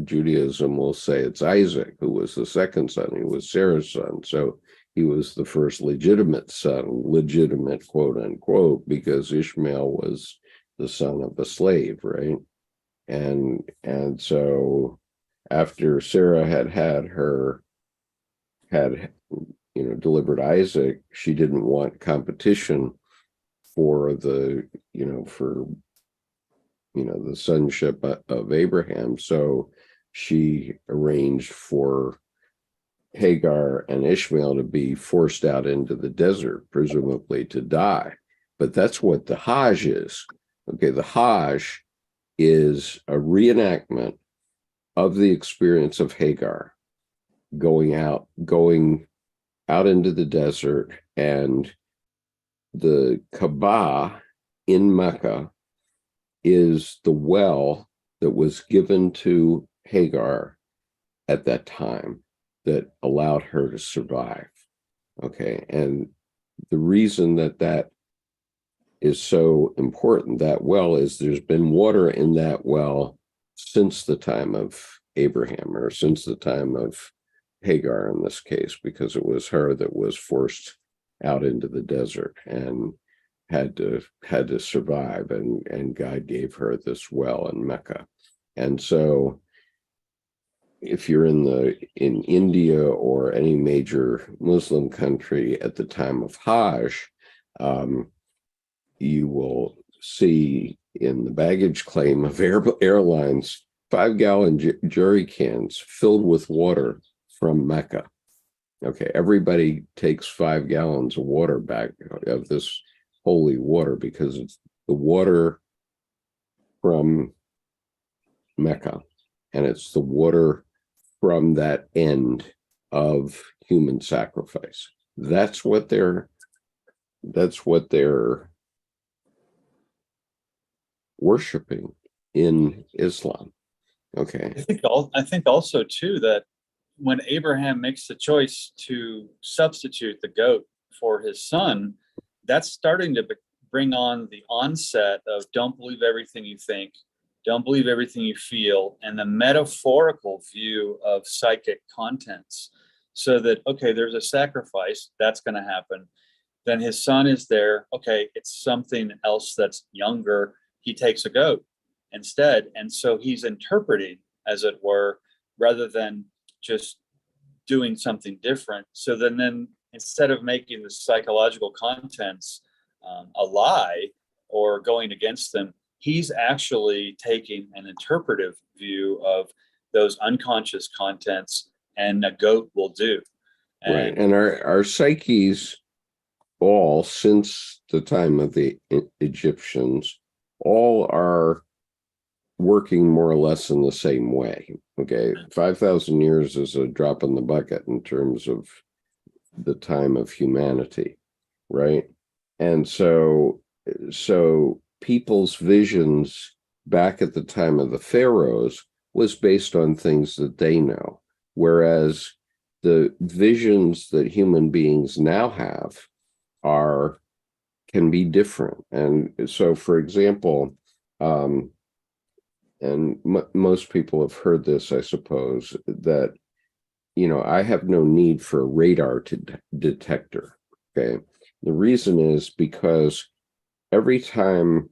Judaism will say it's Isaac who was the second son. He was Sarah's son. So he was the first legitimate son, legitimate quote unquote, because Ishmael was the son of a slave, right? And so after Sarah had delivered Isaac, she didn't want competition for the sonship of Abraham. So she arranged for Hagar and Ishmael to be forced out into the desert, presumably to die. But that's what the Hajj is. Okay, the Hajj is a reenactment of the experience of Hagar going out into the desert, and the Kaaba in Mecca is the well that was given to Hagar at that time that allowed her to survive. Okay, and the reason that is so important, that well, is there's been water in that well since the time of Abraham, or since the time of Hagar in this case, because it was her that was forced out into the desert and had to survive, and God gave her this well in Mecca. And so if you're in India or any major Muslim country at the time of Hajj, you will see in the baggage claim of airlines 5-gallon jerry cans filled with water from Mecca. Okay, everybody takes 5 gallons of water back, of this holy water, because it's the water from Mecca, and it's the water from that end of human sacrifice. That's what they're worshiping in Islam. Okay. I think also too that when Abraham makes the choice to substitute the goat for his son, that's starting to bring on the onset of don't believe everything you think, don't believe everything you feel, and the metaphorical view of psychic contents. So that, okay, there's a sacrifice, that's going to happen. Then his son is there. Okay, it's something else that's younger. He takes a goat instead. And so he's interpreting, as it were, rather than just doing something different. So then instead of making the psychological contents a lie or going against them, he's actually taking an interpretive view of those unconscious contents, and a goat will do. Right. And our psyches, all since the time of the Egyptians, all are working more or less in the same way. Okay, 5,000 years is a drop in the bucket in terms of the time of humanity, right? And so people's visions back at the time of the pharaohs was based on things that they know, whereas the visions that human beings now have can be different. And so, for example, most people have heard this, I suppose, that, I have no need for a radar detector. Okay. The reason is because every time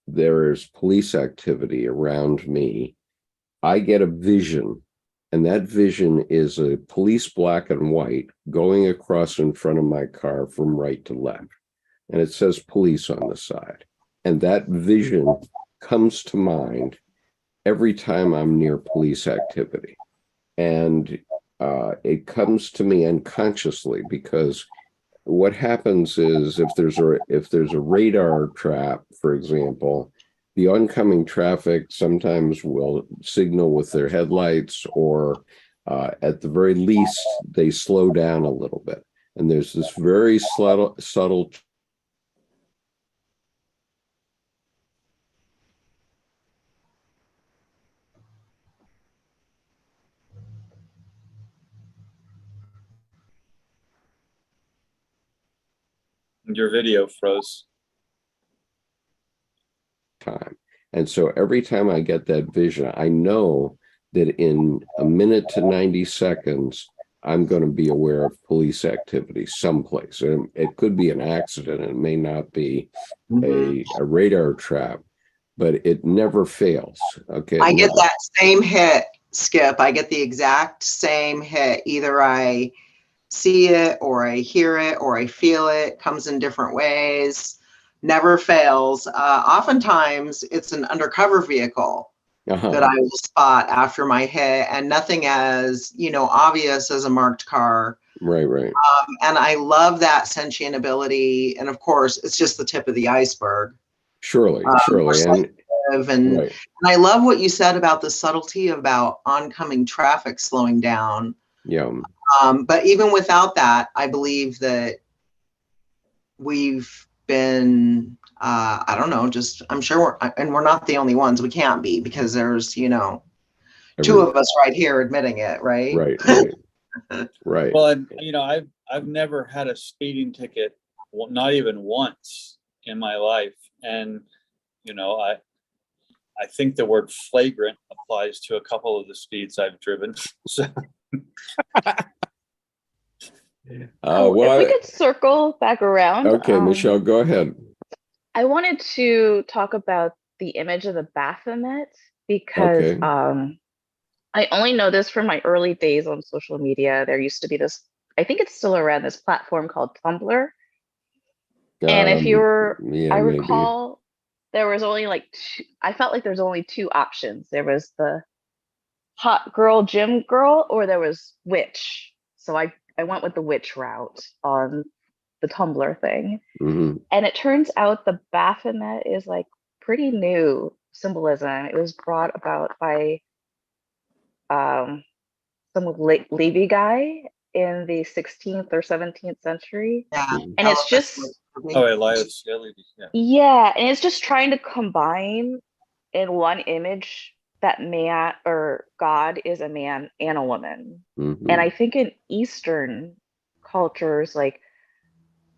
there is police activity around me, I get a vision, and that vision is a police black and white going across in front of my car from right to left. And it says police on the side. And that vision comes to mind every time I'm near police activity. And it comes to me unconsciously, because what happens is if there's a radar trap, for example, the oncoming traffic sometimes will signal with their headlights, or at the very least, they slow down a little bit. And there's this very subtle Your video froze. time. And so every time I get that vision, I know that in a minute to 90 seconds, I'm going to be aware of police activity someplace. And it could be an accident. It may not be a radar trap, but it never fails. Okay. I get that same hit, Skip. I get the exact same hit. Either I see it, or I hear it, or I feel it. Comes in different ways. Never fails. Oftentimes, it's an undercover vehicle that I will spot after my hit, and nothing as obvious as a marked car. Right. And I love that sentient ability. And of course, it's just the tip of the iceberg. Surely. And I love what you said about the subtlety about oncoming traffic slowing down. Yeah. But even without that, I believe that we've been, I don't know, I'm sure we're not the only ones. We can't be, because there's, two of us right here admitting it, right? Right. Well, and I've never had a speeding ticket, not even once in my life. And, I think the word flagrant applies to a couple of the speeds I've driven. So. If we could circle back around. Okay, Michelle, go ahead. I wanted to talk about the image of the Baphomet, because I only know this from my early days on social media. There used to be this, I think it's still around, this platform called Tumblr. And if I recall, there was only I felt like there's only two options. There was the hot girl, gym girl, or there was witch. So I went with the witch route on the Tumblr thing. Mm-hmm. And it turns out the Baphomet is pretty new symbolism. It was brought about by some Levy guy in the 16th or 17th century. Yeah. And it's just Elias. Yeah, and it's just trying to combine in one image that man or God is a man and a woman. Mm-hmm. And I think in Eastern cultures,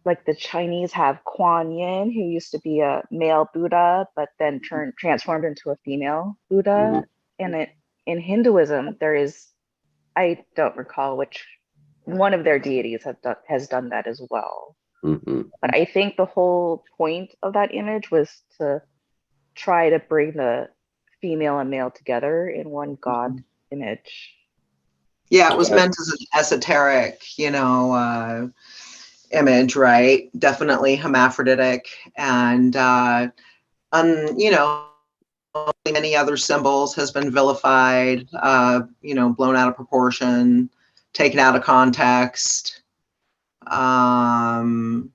like the Chinese have Kuan Yin, who used to be a male Buddha, but then transformed into a female Buddha. And in Hinduism, there is, I don't recall which one of their deities has done that as well. But I think the whole point of that image was to try to bring the female and male together in one God image. Yeah, it was meant as an esoteric, image, right? Definitely hermaphroditic, and many other symbols has been vilified, blown out of proportion, taken out of context. In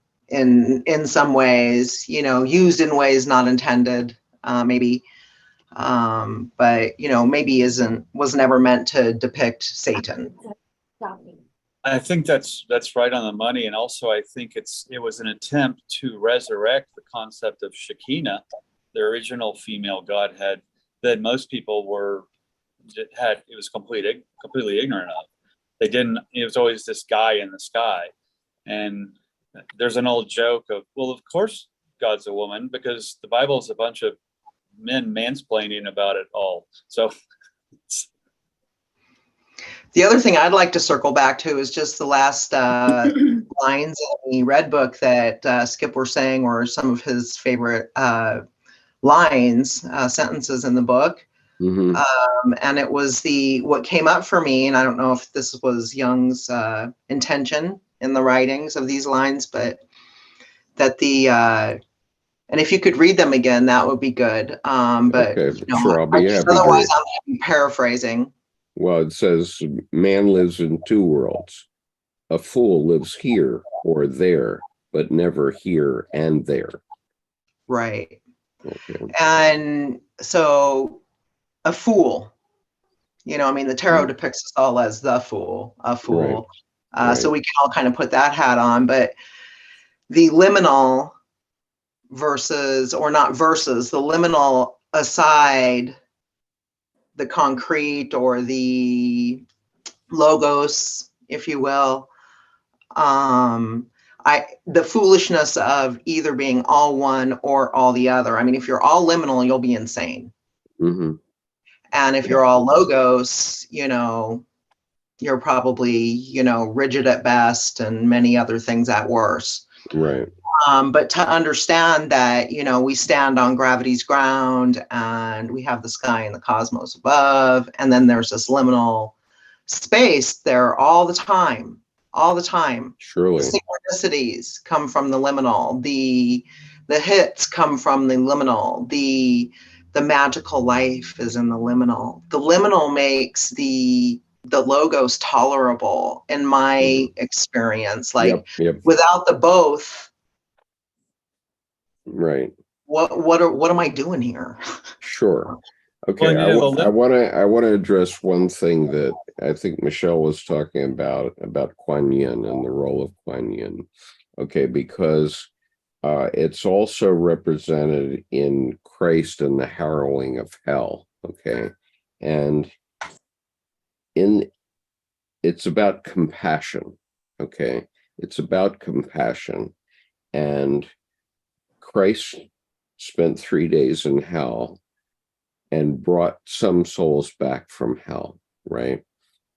some ways, used in ways not intended, maybe. But maybe was never meant to depict Satan. I think that's right on the money, and also I think it was an attempt to resurrect the concept of Shekinah, the original female godhead that most people it was completely ignorant of. They didn't. It was always this guy in the sky, and there's an old joke of, well, of course God's a woman, because the Bible is a bunch of men mansplaining about it all. So the other thing I'd like to circle back to is just the last lines in the Red Book that Skip were saying were some of his favorite lines, sentences in the book. And it was what came up for me, and I don't know if this was Jung's intention in the writings of these lines, but that and if you could read them again, that would be good. But okay, sure, I'll be happy. Otherwise, I'm paraphrasing. Well, it says, man lives in two worlds. A fool lives here or there, but never here and there. Right. Okay. And so a fool, the tarot depicts us all as a fool. Right. So we can all kind of put that hat on, but the liminal versus, or not versus, the liminal aside the concrete or the logos, if you will, the foolishness of either being all one or all the other. I mean, if you're all liminal, you'll be insane. And if you're all logos, you're probably, rigid at best and many other things at worst. Right. But to understand that, we stand on gravity's ground and we have the sky and the cosmos above, and then there's this liminal space there all the time. Surely. The synchronicities come from the liminal. The hits come from the liminal. The magical life is in the liminal. The liminal makes the logos tolerable in my experience. Like without the both. Right. What am I doing here? Sure. Okay. Well, I want to address one thing that I think Michelle was talking about Kuan Yin and the role of Kuan Yin. Okay, because it's also represented in Christ and the harrowing of hell. Okay, and it's about compassion. Okay, it's about compassion, and Christ spent 3 days in hell and brought some souls back from hell, right?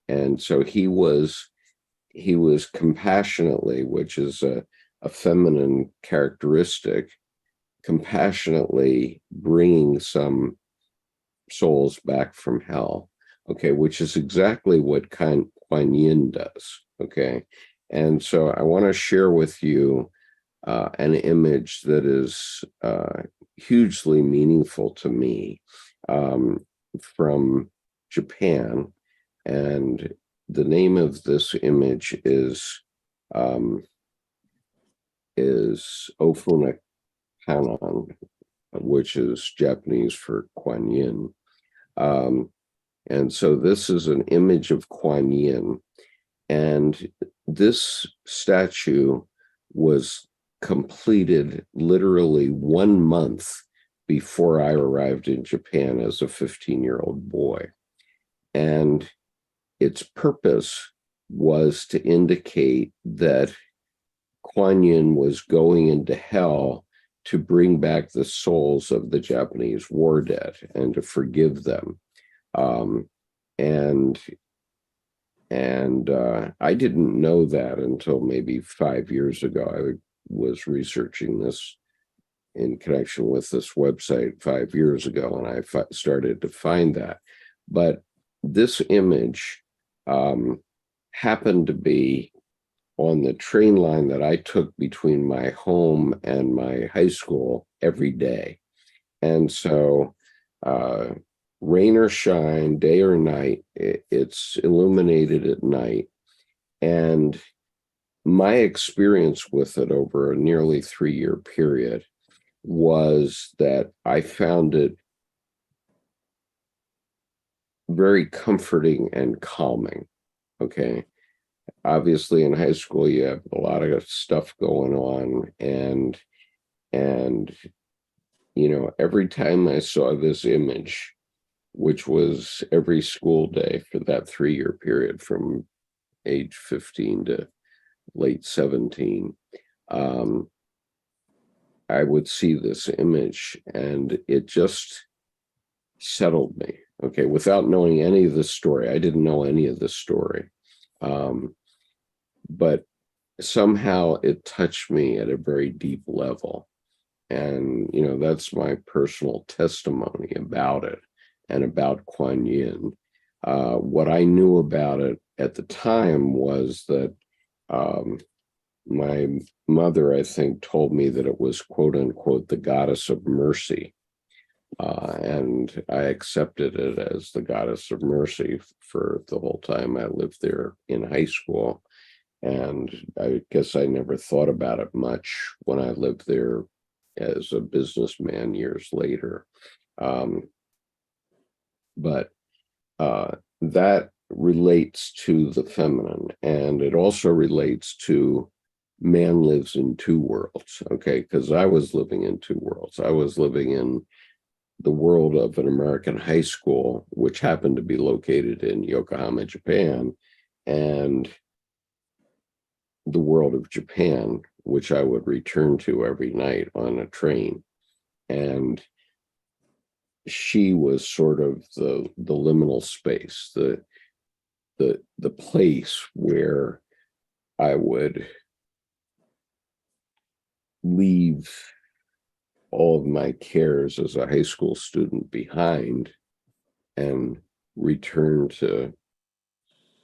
And so he was compassionately, which is a feminine characteristic, compassionately bringing some souls back from hell, okay, which is exactly what Kuan Yin does, okay? And so I want to share with you an image that is hugely meaningful to me from Japan, and the name of this image is Ofuna Kanon, which is Japanese for Kuan Yin. And so this is an image of Kuan Yin, and this statue was completed literally 1 month before I arrived in Japan as a 15-year-old boy. And its purpose was to indicate that Kuan Yin was going into hell to bring back the souls of the Japanese war dead and to forgive them. And I didn't know that until maybe 5 years ago. I was researching this in connection with this website 5 years ago, and I started to find that. But this image happened to be on the train line that I took between my home and my high school every day. And so rain or shine, day or night, it's illuminated at night. And my experience with it over a nearly 3-year period was that I found it very comforting and calming. Okay. Obviously in high school, you have a lot of stuff going on. And you know, every time I saw this image, which was every school day for that 3-year period from age 15 to late 17, I would see this image and it just settled me. Okay, without knowing any of the story. I didn't know any of the story. But somehow it touched me at a very deep level. And, you know, that's my personal testimony about it and about Kuan Yin. What I knew about it at the time was that my mother, I think, told me that it was, quote unquote, the goddess of mercy. And I accepted it as the goddess of mercy for the whole time I lived there in high school. And I guess I never thought about it much when I lived there as a businessman years later. But that relates to the feminine, and it also relates to man lives in two worlds, okay? Because I was living in two worlds. I was living in the world of an American high school, which happened to be located in Yokohama, Japan, and the world of Japan, which I would return to every night on a train. And she was sort of the liminal space, the place where I would leave all of my cares as a high school student behind and return to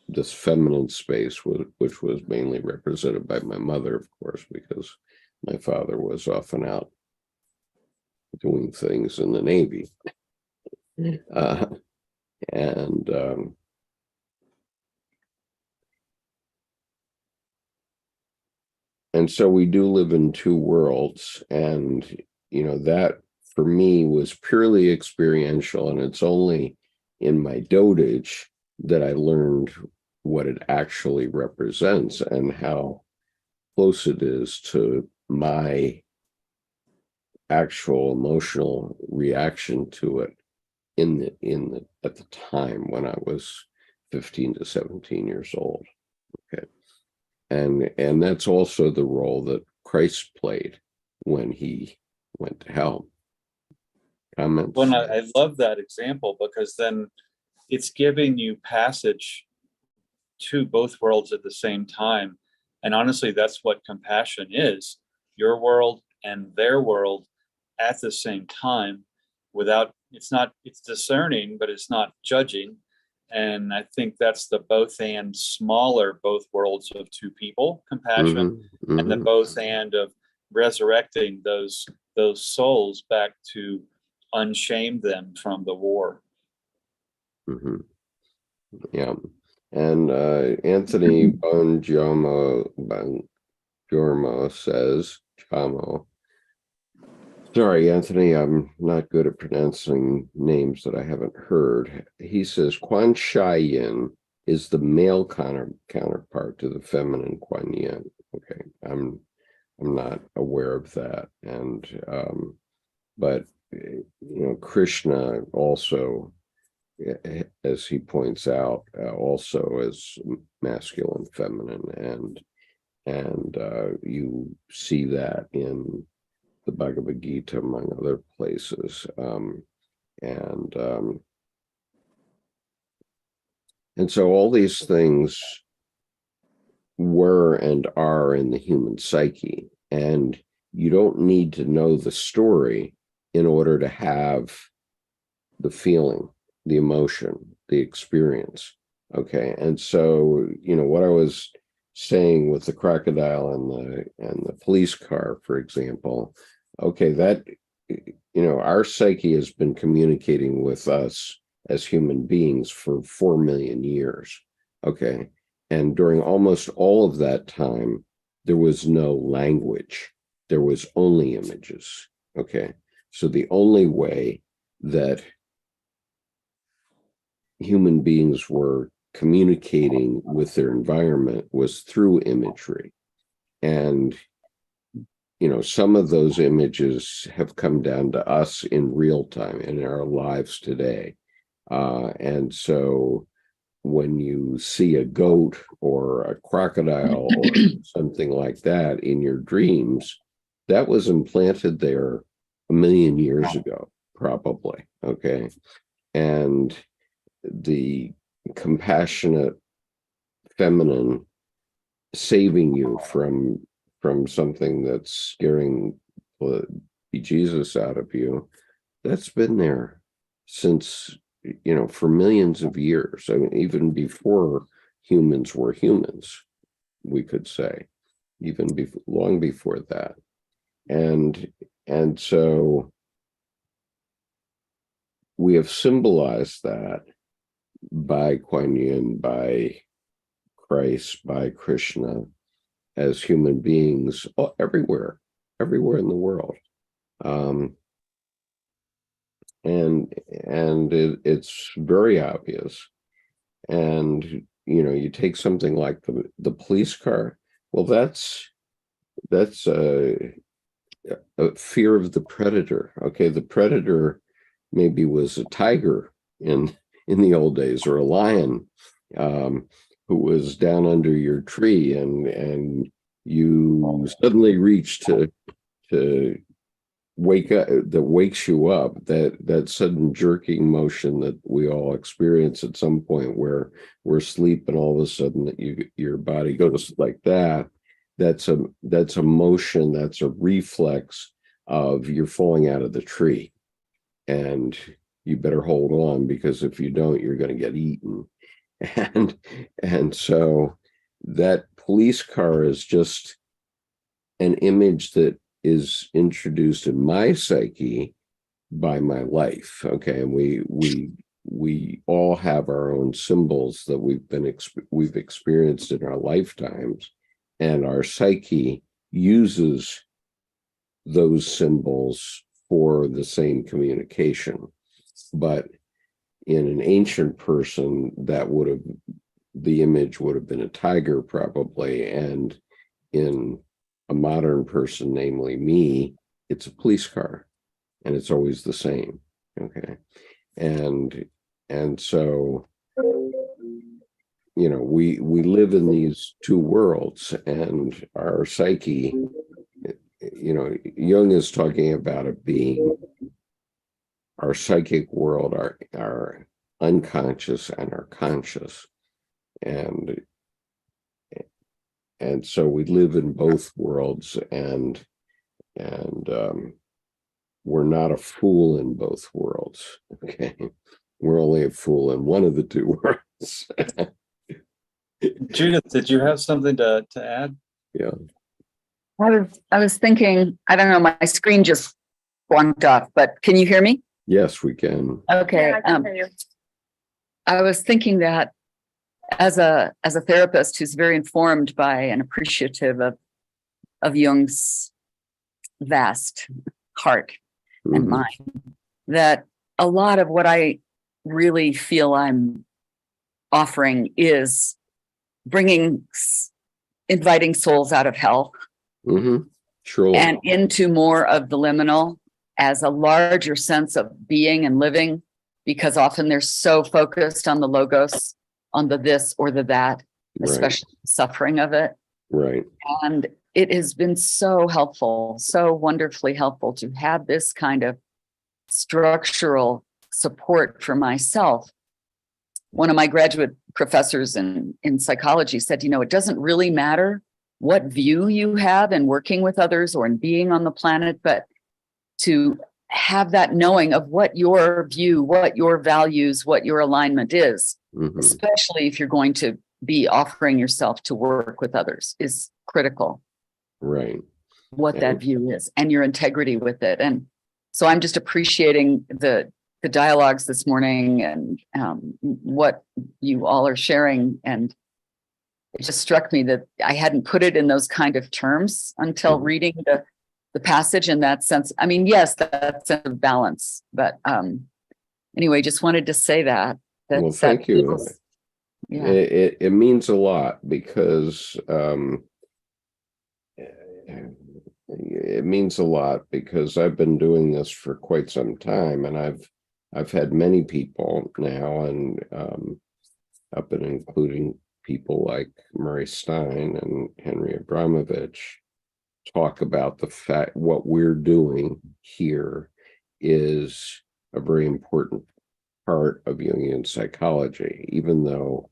this feminine space, which was mainly represented by my mother, of course, because my father was often out doing things in the Navy. And so we do live in two worlds, and you know, that for me was purely experiential, and it's only in my dotage that I learned what it actually represents and how close it is to my actual emotional reaction to it at the time when I was 15 to 17 years old. Okay. And that's also the role that Christ played when he went to hell. Comments? Well, I love that example, because then it's giving you passage to both worlds at the same time. And honestly, that's what compassion is: your world and their world at the same time. It's discerning, but it's not judging. And I think that's the both and smaller both worlds of two people, compassion, and the both and of resurrecting those souls back to unshame them from the war. Yeah. And Anthony Bongiorno says, sorry, Anthony, I'm not good at pronouncing names that I haven't heard. He says, Quan Shai Yin is the male counterpart to the feminine Kuan Yin. Okay, I'm not aware of that. And, but, you know, Krishna also, as he points out, also as masculine, feminine, And you see that in the Bhagavad Gita, among other places. And so all these things were and are in the human psyche. And you don't need to know the story in order to have the feeling, the emotion, the experience. Okay. And so, what I was saying with the crocodile and the police car, for example, okay, that, our psyche has been communicating with us as human beings for 4 million years. Okay. And during almost all of that time, there was no language. There was only images. Okay. So the only way that human beings were communicating with their environment was through imagery. And, some of those images have come down to us in real time in our lives today. And so when you see a goat or a crocodile or something like that in your dreams, that was implanted there 1 million years ago, probably. Okay. And the compassionate feminine saving you from something that's scaring the bejesus out of you, that's been there since, for millions of years. I mean, even before humans were humans, we could say, even long before that. And so we have symbolized that by Kuan Yin, by Christ, by Krishna, as human beings everywhere in the world. And it's very obvious. And, you take something like the police car. Well, that's a fear of the predator. Okay. The predator maybe was a tiger in the old days, or a lion, who was down under your tree, and you suddenly reach to wake up, that wakes you up, that sudden jerking motion that we all experience at some point, where we're asleep and all of a sudden that your body goes like that. That's a motion, that's a reflex of you're falling out of the tree, and you better hold on, because if you don't, you're going to get eaten. And so that police car is just an image that is introduced in my psyche by my life. Okay. And we all have our own symbols that we've experienced in our lifetimes, and our psyche uses those symbols for the same communication. But in an ancient person, the image would have been a tiger, probably. And in a modern person, namely me, it's a police car, and it's always the same. Okay. And so, we live in these two worlds, and our psyche, Jung is talking about it being our psychic world, our unconscious and our conscious. And so we live in both worlds, and we're not a fool in both worlds. Okay. We're only a fool in one of the two worlds. Judith, did you have something to add? Yeah. I was thinking, I don't know, my screen just blanked off, but can you hear me? Yes, we can. Okay. Yeah, I can hear you. I was thinking that as a therapist who's very informed by and appreciative of Jung's vast heart and Mhm. mind, that a lot of what I really feel I'm offering is inviting souls out of hell Surely. and into more of the liminal as a larger sense of being and living, because often they're so focused on the logos, on the this or the that, Right. especially the suffering of it. Right. And it has been so helpful, so wonderfully helpful to have this kind of structural support for myself. One of my graduate professors in psychology said, it doesn't really matter what view you have in working with others or in being on the planet, but to have that knowing of what your view, what your values, what your alignment is, especially if you're going to be offering yourself to work with others, is critical. Right. What that view is and your integrity with it. And so I'm just appreciating the dialogues this morning and what you all are sharing. And it just struck me that I hadn't put it in those kind of terms until reading the passage in that sense. I mean, yes, that sense of balance. But anyway, just wanted to say that. Well, thank you. Yeah. It means a lot because it means a lot because I've been doing this for quite some time, and I've had many people now, and up and including people like Murray Stein and Henry Abramovich, talk about the fact what we're doing here is a very important part of Jungian psychology, even though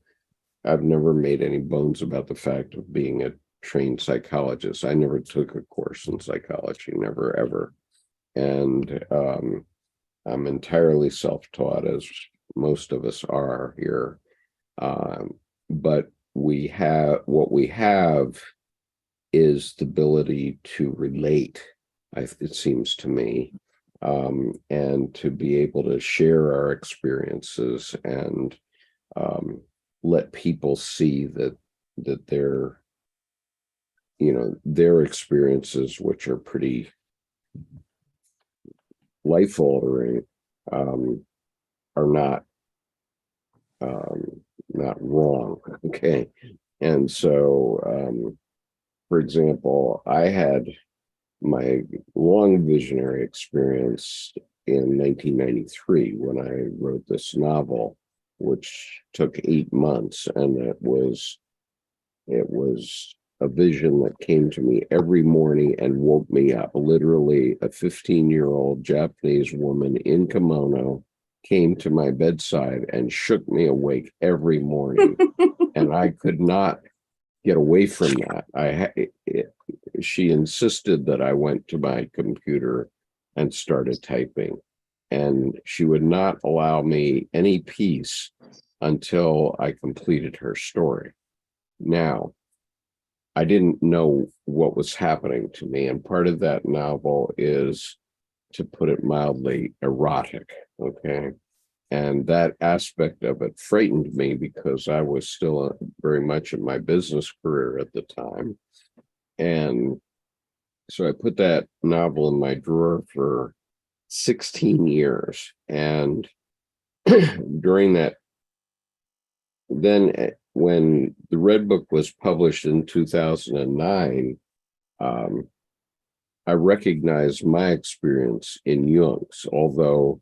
I've never made any bones about the fact of being a trained psychologist. I never took a course in psychology, never ever. And I'm entirely self-taught, as most of us are here. But what we have is the ability to relate, it seems to me, and to be able to share our experiences and let people see that their experiences, which are pretty life altering, are not wrong. Okay. And so, for example, I had my long visionary experience in 1993 when I wrote this novel, which took 8 months, and it was a vision that came to me every morning and woke me up. Literally, a 15-year-old Japanese woman in kimono came to my bedside and shook me awake every morning, and I could not get away from that. She insisted that I went to my computer and started typing, and she would not allow me any peace until I completed her story. Now, I didn't know what was happening to me, and part of that novel is, to put it mildly, erotic, okay? And that aspect of it frightened me because I was still very much in my business career at the time. And so I put that novel in my drawer for 16 years. And during that, then when the Red Book was published in 2009, I recognized my experience in Jung's, although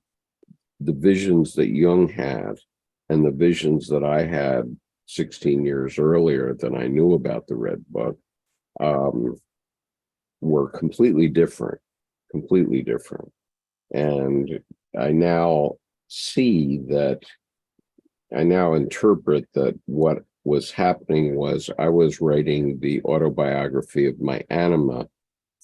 the visions that Jung had and the visions that I had 16 years earlier than I knew about the Red Book were completely different. And I now interpret that what was happening was I was writing the autobiography of my anima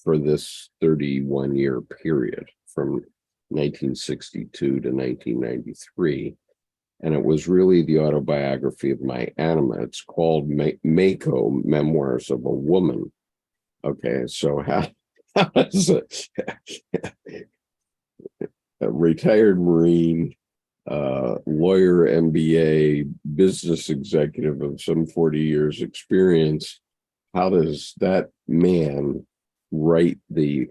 for this 31-year period from 1962 to 1993. And it was really the autobiography of my anima. It's called Mako, Memoirs of a Woman. Okay, so how is a retired Marine, lawyer, MBA, business executive of some 40 years experience, how does that man write the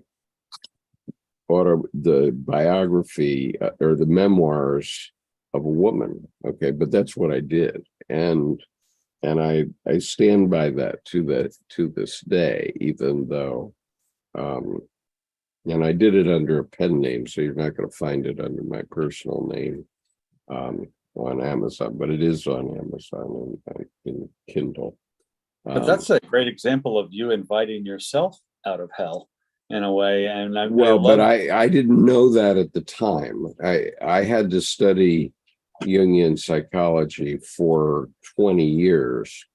biography or the memoirs of a woman? Okay, but that's what I did, and I stand by that to this day, even though and I did it under a pen name, so you're not going to find it under my personal name on Amazon, but it is on Amazon and in Kindle. But that's a great example of you inviting yourself out of hell in a way. And I Well, love but I didn't know that at the time. I had to study Jungian psychology for 20 years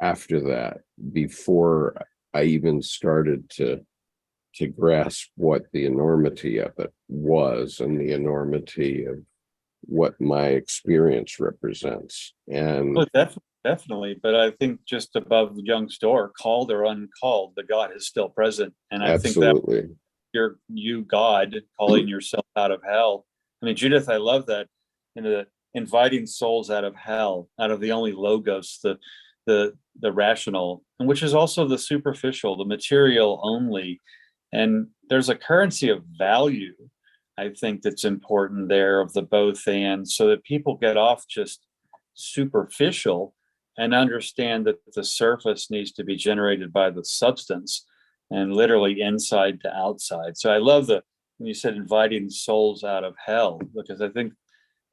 after that, before I even started to grasp what the enormity of it was and the enormity of what my experience represents. And oh, definitely. But I think just above Jung's door, called or uncalled, the God is still present. And I think that absolutely, you God calling yourself out of hell. I mean, Judith, I love that, in the inviting souls out of hell, out of the only logos, the rational, and which is also the superficial, the material only. And there's a currency of value, I think, that's important there, of the both and, so that people get off just superficial and understand that the surface needs to be generated by the substance, and literally inside to outside. So I love when you said inviting souls out of hell, because I think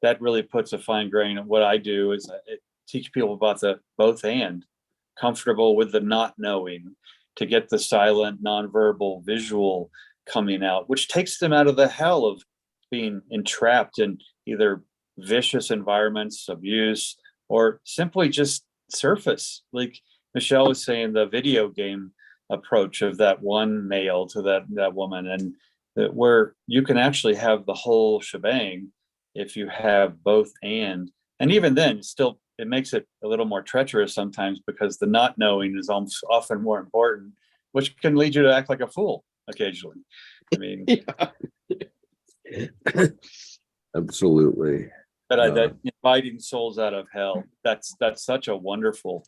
that really puts a fine grain of what I do is teach people about the both and, comfortable with the not knowing, to get the silent, nonverbal, visual coming out, which takes them out of the hell of being entrapped in either vicious environments, abuse, or simply just surface. Like Michelle was saying, the video game approach of that one male to that woman, and that where you can actually have the whole shebang if you have both and even then still it makes it a little more treacherous sometimes, because the not knowing is almost often more important, which can lead you to act like a fool occasionally. I mean, absolutely. but that inviting souls out of hell, that's such a wonderful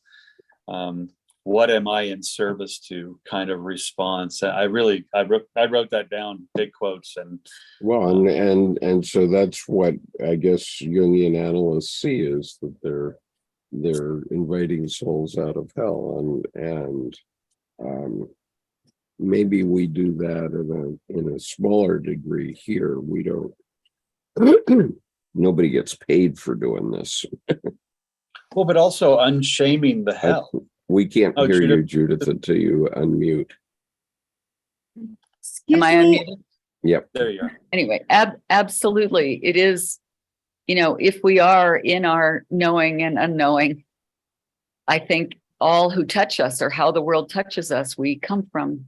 what am I in service to kind of response. I wrote that down, big quotes. And well, and so that's what I guess Jungian analysts see, is that they're inviting souls out of hell, and maybe we do that in a smaller degree here. We don't. Nobody gets paid for doing this. well, but also unshaming the hell. We can't hear Judith. you, Judith, until you unmute. Excuse Am I me. unmuted? Yep. There you are. Anyway, absolutely. It is, if we are in our knowing and unknowing, I think all who touch us, or how the world touches us, we come from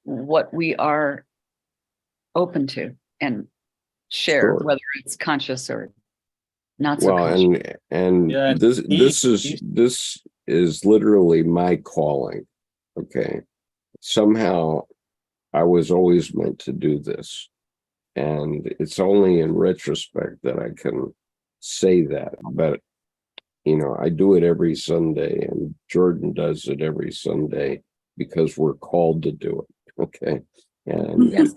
what we are open to and share, Sure. whether it's conscious or not so Well, conscious. and Yeah, this is literally my calling. Okay. Somehow I was always meant to do this. And it's only in retrospect that I can say that. But, I do it every Sunday, and Jordan does it every Sunday because we're called to do it. Okay. And, Yes.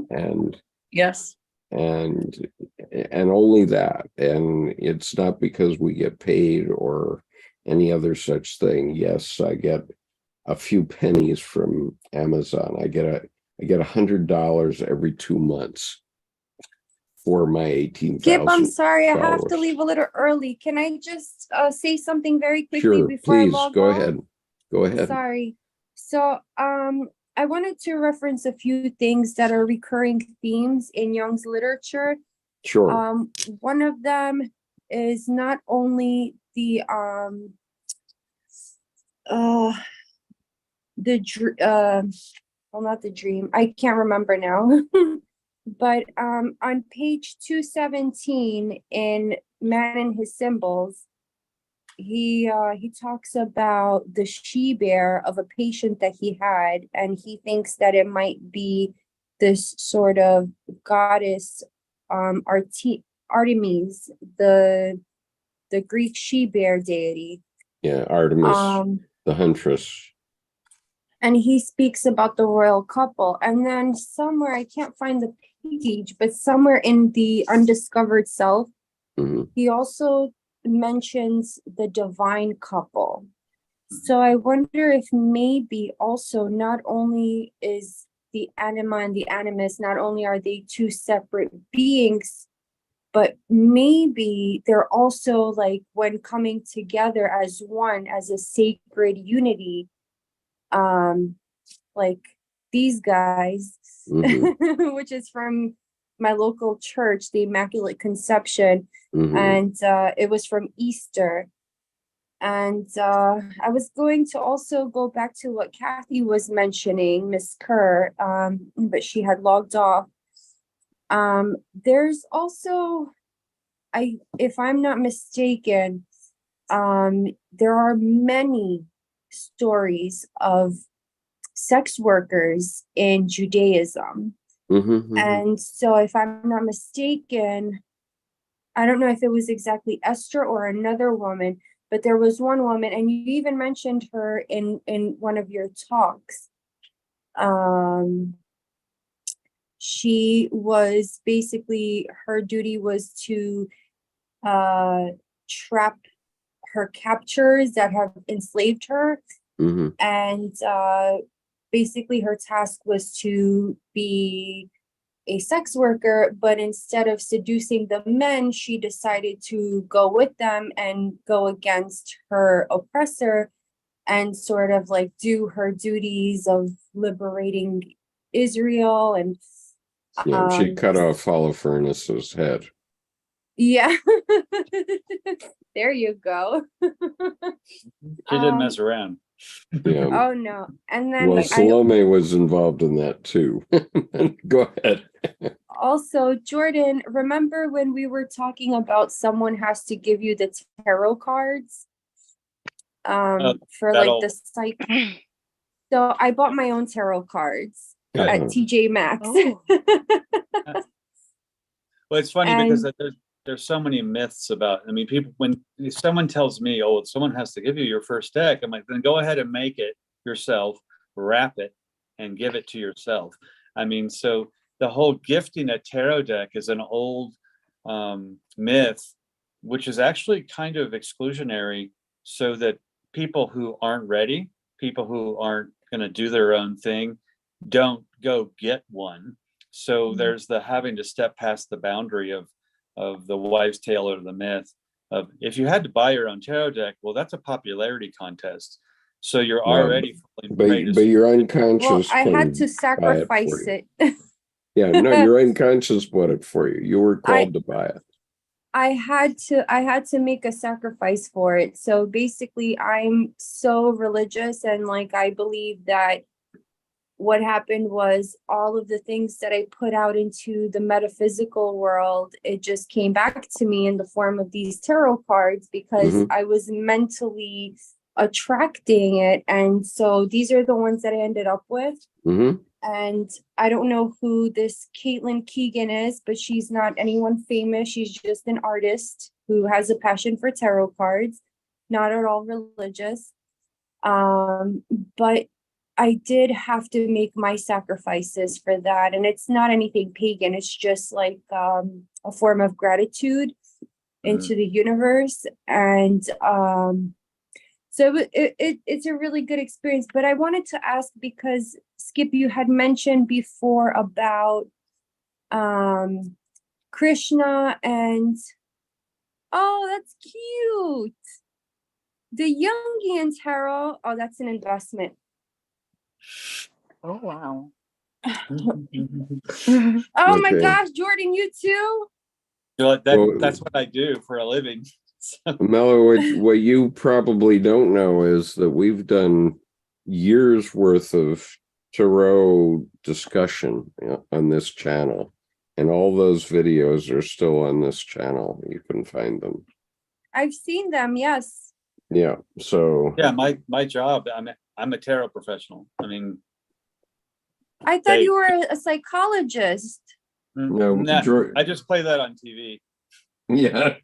and, Yes. and only that. And it's not because we get paid or any other such thing. Yes, I get a few pennies from Amazon. I get $100 every 2 months for my 18,000. Skip, I'm sorry, I have to followers. leave a little early. Can I just say something very quickly Sure, before I please log go off? ahead. Go ahead. Sorry. So I wanted to reference a few things that are recurring themes in Jung's literature. Sure. One of them is not only not the dream, I can't remember now. But on page 217 in Man and His Symbols, he talks about the she-bear of a patient that he had, and he thinks that it might be this sort of goddess, Artemis, the Greek she-bear deity. Yeah, Artemis, the huntress. And he speaks about the royal couple. And then somewhere, I can't find the page, but somewhere in the Undiscovered Self, he also mentions the divine couple. So I wonder if maybe also not only is the anima and the animus, not only are they two separate beings, but maybe they're also like when coming together as one, as a sacred unity, like these guys, which is from my local church, the Immaculate Conception, and it was from Easter. And I was going to also go back to what Kathy was mentioning, Miss Kerr, but she had logged off. There's also, if I'm not mistaken, there are many stories of sex workers in Judaism. And so if I'm not mistaken, I don't know if it was exactly Esther or another woman, but there was one woman, and you even mentioned her in one of your talks. She was basically, her duty was to trap her captors that have enslaved her. And basically her task was to be a sex worker, but instead of seducing the men, she decided to go with them and go against her oppressor and sort of like do her duties of liberating Israel. And she cut off Holofernes's head. Yeah. There you go. She didn't mess around. Yeah. Oh no. And then Well, Salome was involved in that too. Go ahead. Also, Jordan, remember when we were talking about someone has to give you the tarot cards for like the psyche? So I bought my own tarot cards at TJ Maxx. Oh. Well, it's funny because there's so many myths about, I mean, people, when someone tells me, oh, someone has to give you your first deck, I'm like, then go ahead and make it yourself, wrap it, and give it to yourself. I mean, so the whole gifting a tarot deck is an old myth, which is actually kind of exclusionary, so that people who aren't ready, people who aren't going to do their own thing, don't go get one. So there's the having to step past the boundary of the wives' tale or the myth of, if you had to buy your own tarot deck, well, that's a popularity contest. So you're already but you're unconscious. Well, I had to sacrifice it. Yeah, no, your unconscious bought it for you. You were called to buy it. I had to make a sacrifice for it. So basically, I'm so religious, and like I believe that what happened was all of the things that I put out into the metaphysical world, it just came back to me in the form of these tarot cards, because I was mentally attracting it. And so these are the ones that I ended up with. And I don't know who this Caitlin Keegan is, but she's not anyone famous. She's just an artist who has a passion for tarot cards, not at all religious. But I did have to make my sacrifices for that. And it's not anything pagan. It's just like a form of gratitude into the universe. And so it's a really good experience. But I wanted to ask, because Skip, you had mentioned before about Krishna and, oh, that's cute. The Jungian tarot. Oh, that's an investment. Oh, wow. Oh my gosh, Jordan, you too? That's what I do for a living. Mello, what you probably don't know is that we've done years worth of tarot discussion on this channel, and all those videos are still on this channel. You can find them. I've seen them, yes. Yeah. So yeah, my job, I'm a tarot professional. I mean, I thought you were a psychologist. no, I just play that on TV. Yeah.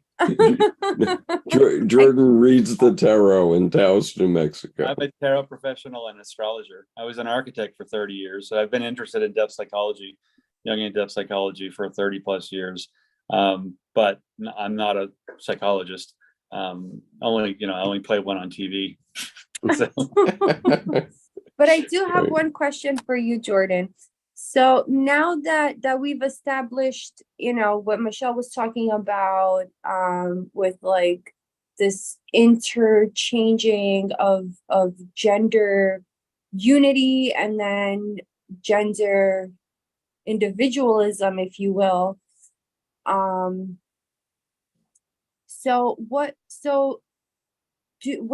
Jordan reads the tarot in Taos, New Mexico. I'm a tarot professional and astrologer. I was an architect for 30 years. So I've been interested in depth psychology, Jungian depth psychology, for 30 plus years. But I'm not a psychologist. I only play one on TV. So. But I do have one question for you, Jordan. So now that we've established, you know, what Michelle was talking about, with like this interchanging of gender unity and then gender individualism, if you will. What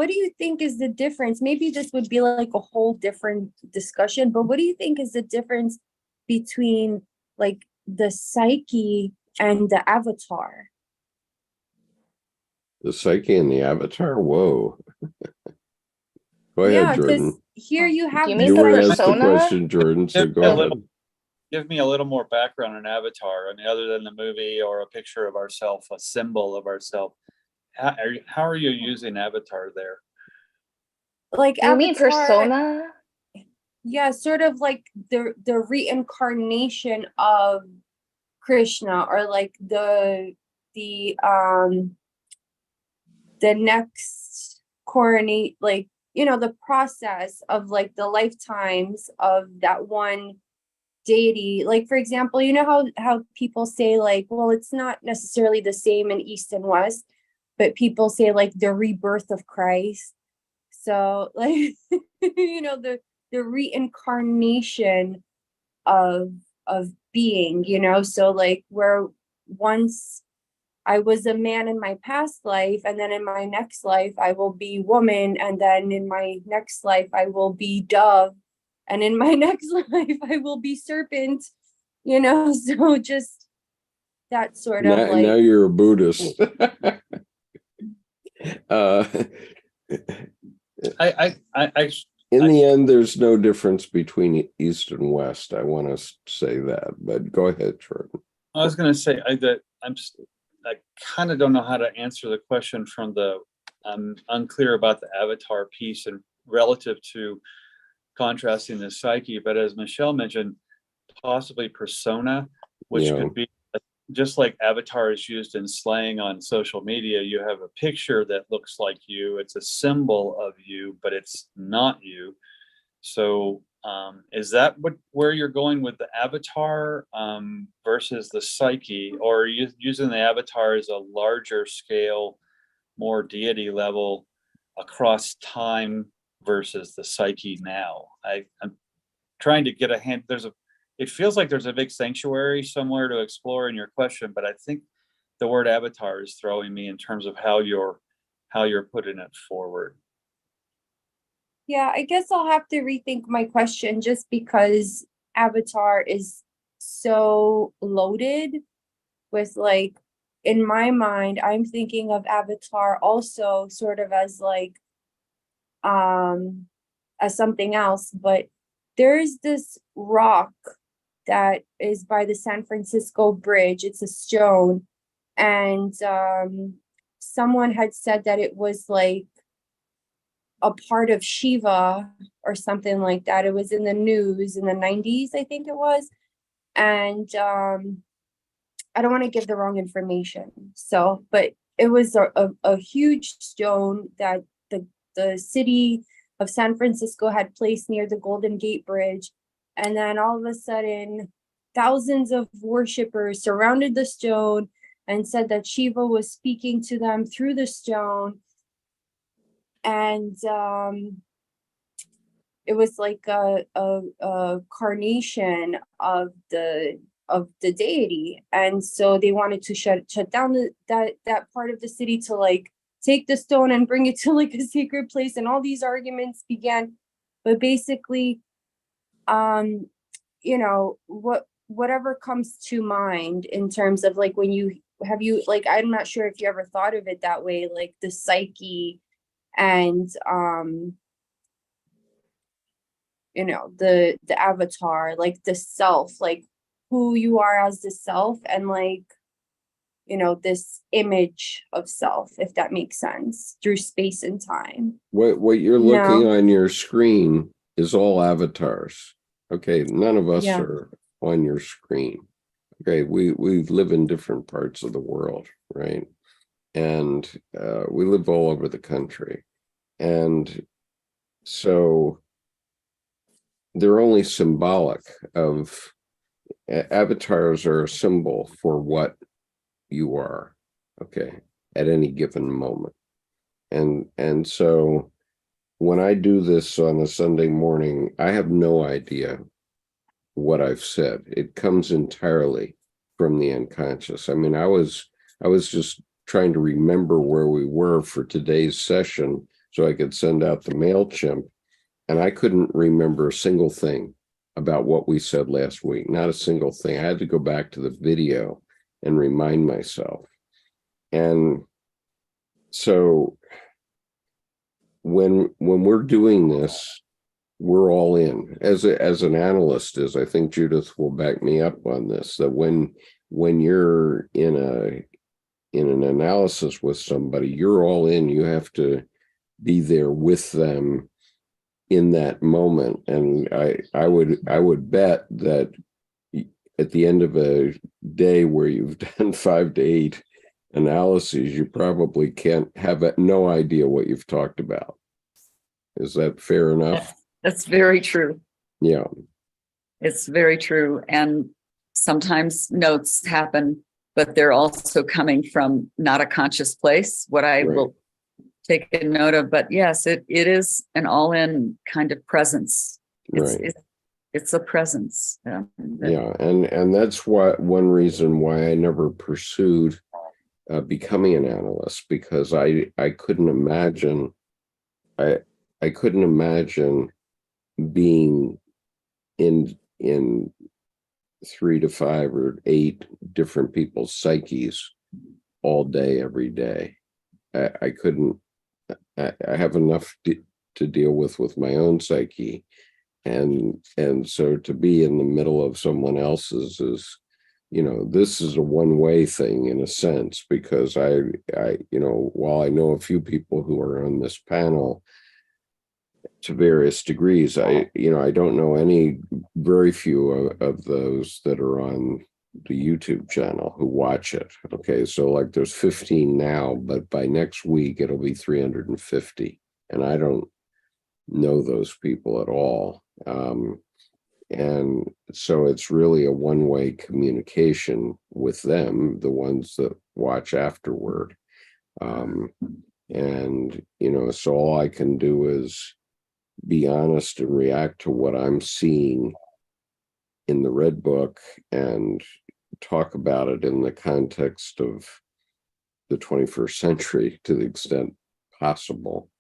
do you think is the difference? Maybe this would be like a whole different discussion, but what do you think is the difference between like the psyche and the avatar? The psyche and the avatar? Whoa. Go ahead, Yeah, because Jordan. here you Do have you the mean You the were asked the persona? question, Jordan, so Give go me a ahead. little- Give me a little more background on Avatar. I mean, other than the movie or a picture of ourselves, a symbol of ourselves. How are you using Avatar there? like Do you mean avatar. persona? Yeah, sort of like the reincarnation of Krishna, or like the next coronate, like, you know, the process of like the lifetimes of that one deity. Like, for example, you know how people say like, well, it's not necessarily the same in East and West, but people say like the rebirth of Christ. So like, you know, the reincarnation of being, you know. So like, where once I was a man in my past life, and then in my next life I will be woman, and then in my next life I will be dove, and in my next life I will be serpent, you know. So just that sort of Now like, you're a Buddhist. In the end, there's no difference between East and West. I want to say that, but go ahead, Jordan. I was going to say I kind of don't know how to answer the question from the. I'm unclear about the Avatar piece and relative to contrasting the psyche, but as Michelle mentioned, possibly persona, which Yeah. could be just like Avatar is used in slang on social media. You have a picture that looks like you. It's a symbol of you, but it's not you. So is that where you're going with the avatar versus the psyche, or are you using the avatar as a larger scale, more deity level across time versus the psyche now? I'm trying to get a hand. It feels like there's a big sanctuary somewhere to explore in your question, but I think the word avatar is throwing me in terms of how you're putting it forward. yeah, I guess I'll have to rethink my question, just because Avatar is so loaded with like, in my mind, I'm thinking of Avatar also sort of as like, as something else, but there's this rock that is by the San Francisco Bridge. It's a stone, and someone had said that it was like a part of Shiva or something like that. It was in the news in the 90s, I think it was. And I don't want to give the wrong information. So, but it was a huge stone that the city of San Francisco had placed near the Golden Gate Bridge. And then all of a sudden, thousands of worshipers surrounded the stone and said that Shiva was speaking to them through the stone. And it was like a carnation of the deity, and so they wanted to shut down that part of the city to like take the stone and bring it to like a sacred place, and all these arguments began. But basically, you know, whatever comes to mind in terms of like, when you like, I'm not sure if you ever thought of it that way, like the psyche and you know, the avatar, like the self, like who you are as the self, and like, you know, this image of self, if that makes sense, through space and time. What you're looking on your screen is all avatars. Okay, none of us are on your screen. Okay, we live in different parts of the world, right? And we live all over the country. And so they're only symbolic of avatars are a symbol for what you are, okay, at any given moment. And so when I do this on a Sunday morning, I have no idea what I've said. It comes entirely from the unconscious. I mean, I was just trying to remember where we were for today's session so I could send out the MailChimp, and I couldn't remember a single thing about what we said last week. Not a single thing. I had to go back to the video and remind myself. And so when we're doing this, we're all in. As an analyst is, I think Judith will back me up on this, that when you're in an analysis with somebody, you're all in. You have to be there with them in that moment. And I would bet that at the end of a day where you've done 5 to 8 analyses, you probably can't have no idea what you've talked about. Is that fair enough? That's very true. Yeah. It's very true. And sometimes notes happen, but they're also coming from not a conscious place, what I will take a note of. But yes, it is an all-in kind of presence. It's a presence. Yeah. And that's one reason why I never pursued becoming an analyst, because I couldn't imagine I couldn't imagine being in 3 to 5 or 8 different people's psyches all day, every day. I couldn't. I have enough to deal with my own psyche, and so to be in the middle of someone else's is, this is a one-way thing in a sense, because I while I know a few people who are on this panel to various degrees, I don't know very few of those that are on the YouTube channel who watch it. Okay, so like there's 15 now, but by next week it'll be 350, and I don't know those people at all. And so it's really a one-way communication with them, the ones that watch afterward. And so all I can do is be honest and react to what I'm seeing in the Red Book and talk about it in the context of the 21st century to the extent possible,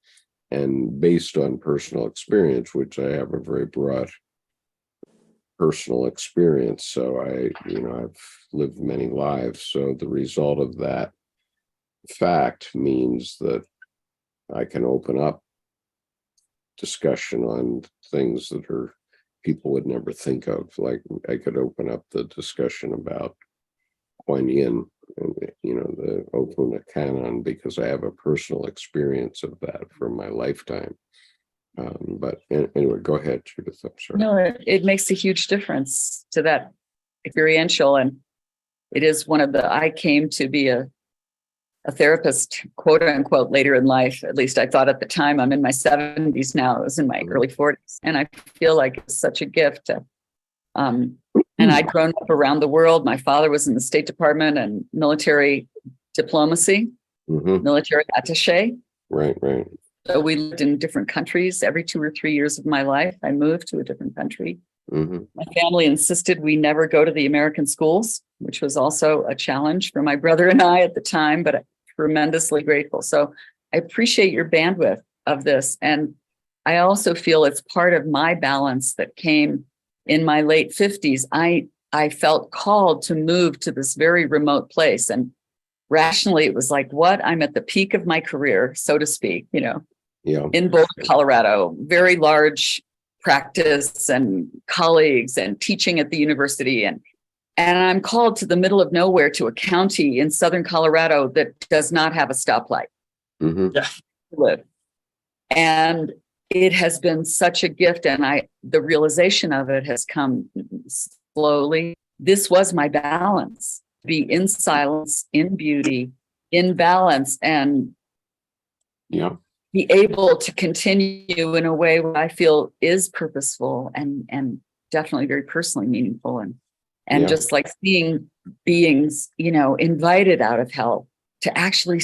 and based on personal experience, which I have a very broad personal experience. So I've lived many lives. So the result of that fact means that I can open up discussion on things that people would never think of. Like I could open up the discussion about Kuan Yin and the Open Canon, because I have a personal experience of that from my lifetime. But anyway, go ahead, Judith. I'm sorry. No, it makes a huge difference to that experiential, and it is I came to be a therapist, quote unquote, later in life. At least I thought at the time. I'm in my 70s now. I was in my early 40s, and I feel like it's such a gift. And I'd grown up around the world. My father was in the State Department and military diplomacy, military attaché. Right. So we lived in different countries. Every 2 or 3 years of my life, I moved to a different country. My family insisted we never go to the American schools, which was also a challenge for my brother and I at the time, but I'm tremendously grateful. So I appreciate your bandwidth of this. And I also feel it's part of my balance that came in my late 50s. I felt called to move to this very remote place. And rationally, it was like, what? I'm at the peak of my career, so to speak, in Boulder, Colorado, very large practice and colleagues and teaching at the university. And I'm called to the middle of nowhere to a county in Southern Colorado that does not have a stoplight. Yeah. And it has been such a gift. And the realization of it has come slowly. This was my balance, be in silence, in beauty, in balance, and be able to continue in a way where I feel is purposeful and definitely very personally meaningful. And And Yeah. just like seeing beings, invited out of hell to actually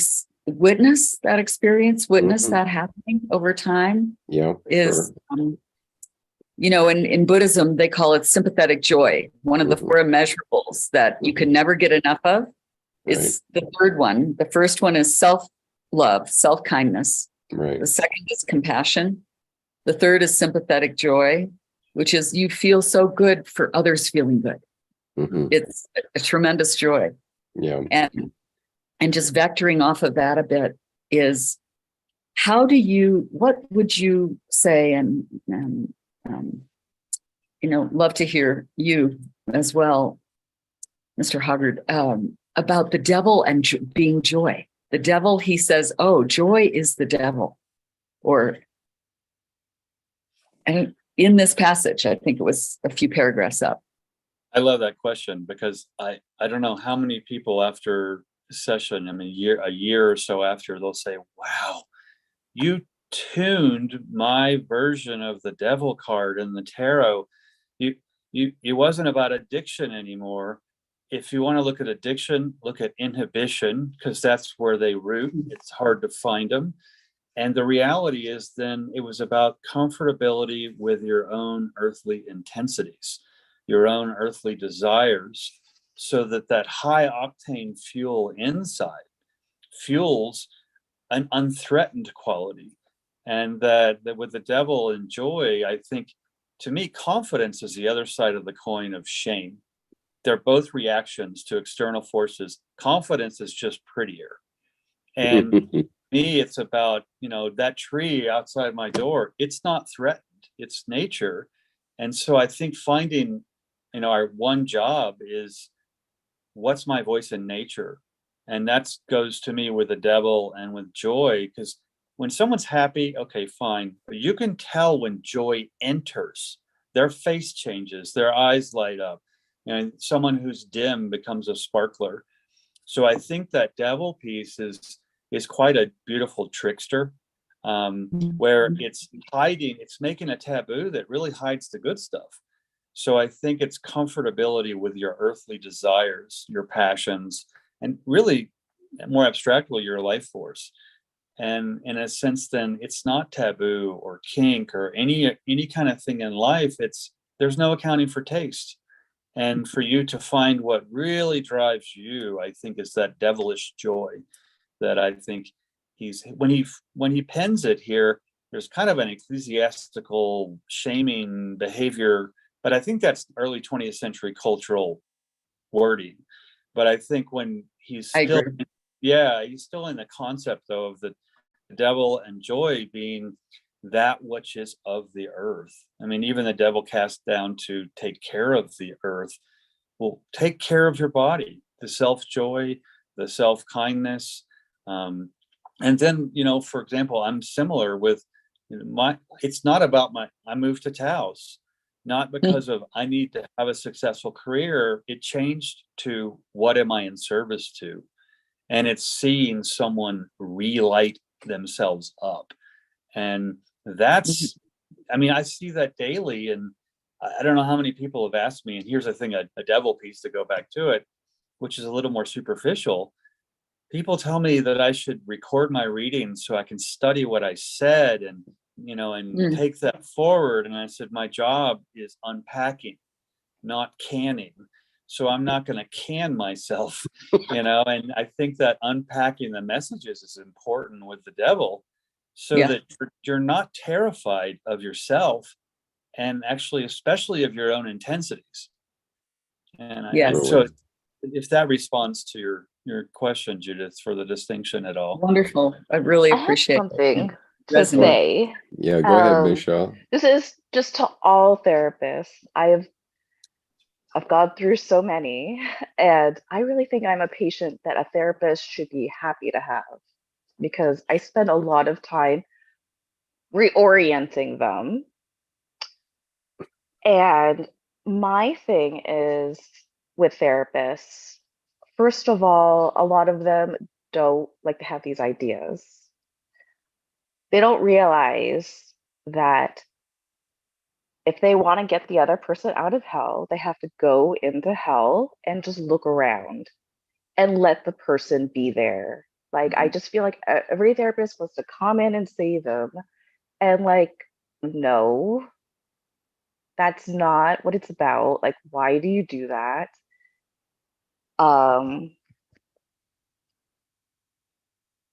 witness that experience, witness Mhm. that happening over time Yeah. is, Sure. in Buddhism, they call it sympathetic joy. One of the Mhm. 4 immeasurables that you can never get enough of is the third one. The first one is self-love, self-kindness. Right. The second is compassion. The third is sympathetic joy, which is you feel so good for others feeling good. Hmm. It's a tremendous joy. Yeah. And just vectoring off of that a bit is what would you say, and love to hear you as well, Mr. Hoggard, about the devil and being joy. The devil, he says, oh, joy is the devil. And in this passage, I think it was a few paragraphs up. I love that question because I don't know how many people after a session, a year or so after, they'll say, wow, you tuned my version of the devil card in the tarot. It wasn't about addiction anymore. If you want to look at addiction, look at inhibition, because that's where they root. It's hard to find them. And the reality is then it was about comfortability with your own earthly intensities, your own earthly desires, so that high octane fuel inside fuels an unthreatened quality. And that with the devil and joy, I think, to me, confidence is the other side of the coin of shame. They're both reactions to external forces. Confidence is just prettier. And me, it's about, that tree outside my door, it's not threatened, it's nature. And so I think finding, our one job is, what's my voice in nature? And that goes to me with the devil and with joy, because when someone's happy, okay, fine. But you can tell when joy enters, their face changes, their eyes light up. And someone who's dim becomes a sparkler. So I think that devil piece is quite a beautiful trickster, where it's making a taboo that really hides the good stuff. So I think it's comfortability with your earthly desires, your passions, and really more abstractly, your life force. And in a sense, then it's not taboo or kink or any kind of thing in life. There's no accounting for taste. And for you to find what really drives you, I think, is that devilish joy that I think when he pens it here, there's kind of an ecclesiastical shaming behavior, but I think that's early 20th century cultural wording. But I think when he's still, he's still in the concept though of the devil and joy being that which is of the earth. I mean, even the devil cast down to take care of the earth. Well, take care of your body, the self-joy, the self-kindness. And then, for example, I'm similar with it's not about I moved to Taos, not because of I need to have a successful career. It changed to what am I in service to? And it's seeing someone relight themselves up. And that's, I see that daily. And I don't know how many people have asked me, and here's the thing, a devil piece to go back to it, which is a little more superficial. People tell me that I should record my readings so I can study what I said and, take that forward. And I said, my job is unpacking, not canning. So I'm not going to can myself, and I think that unpacking the messages is important with the devil so that you're not terrified of yourself and actually, especially of your own intensities. And so if that responds to your question, Judith, for the distinction at all. Wonderful. I really I have appreciate something it. to say. Yeah, go ahead, Michelle. This is just to all therapists. I've gone through so many, and I really think I'm a patient that a therapist should be happy to have, because I spend a lot of time reorienting them. And my thing is with therapists, first of all, a lot of them don't like to have these ideas. They don't realize that if they want to get the other person out of hell, they have to go into hell and just look around and let the person be there. Like, I just feel like every therapist wants to come in and save them. And like, no, that's not what it's about. Like, why do you do that?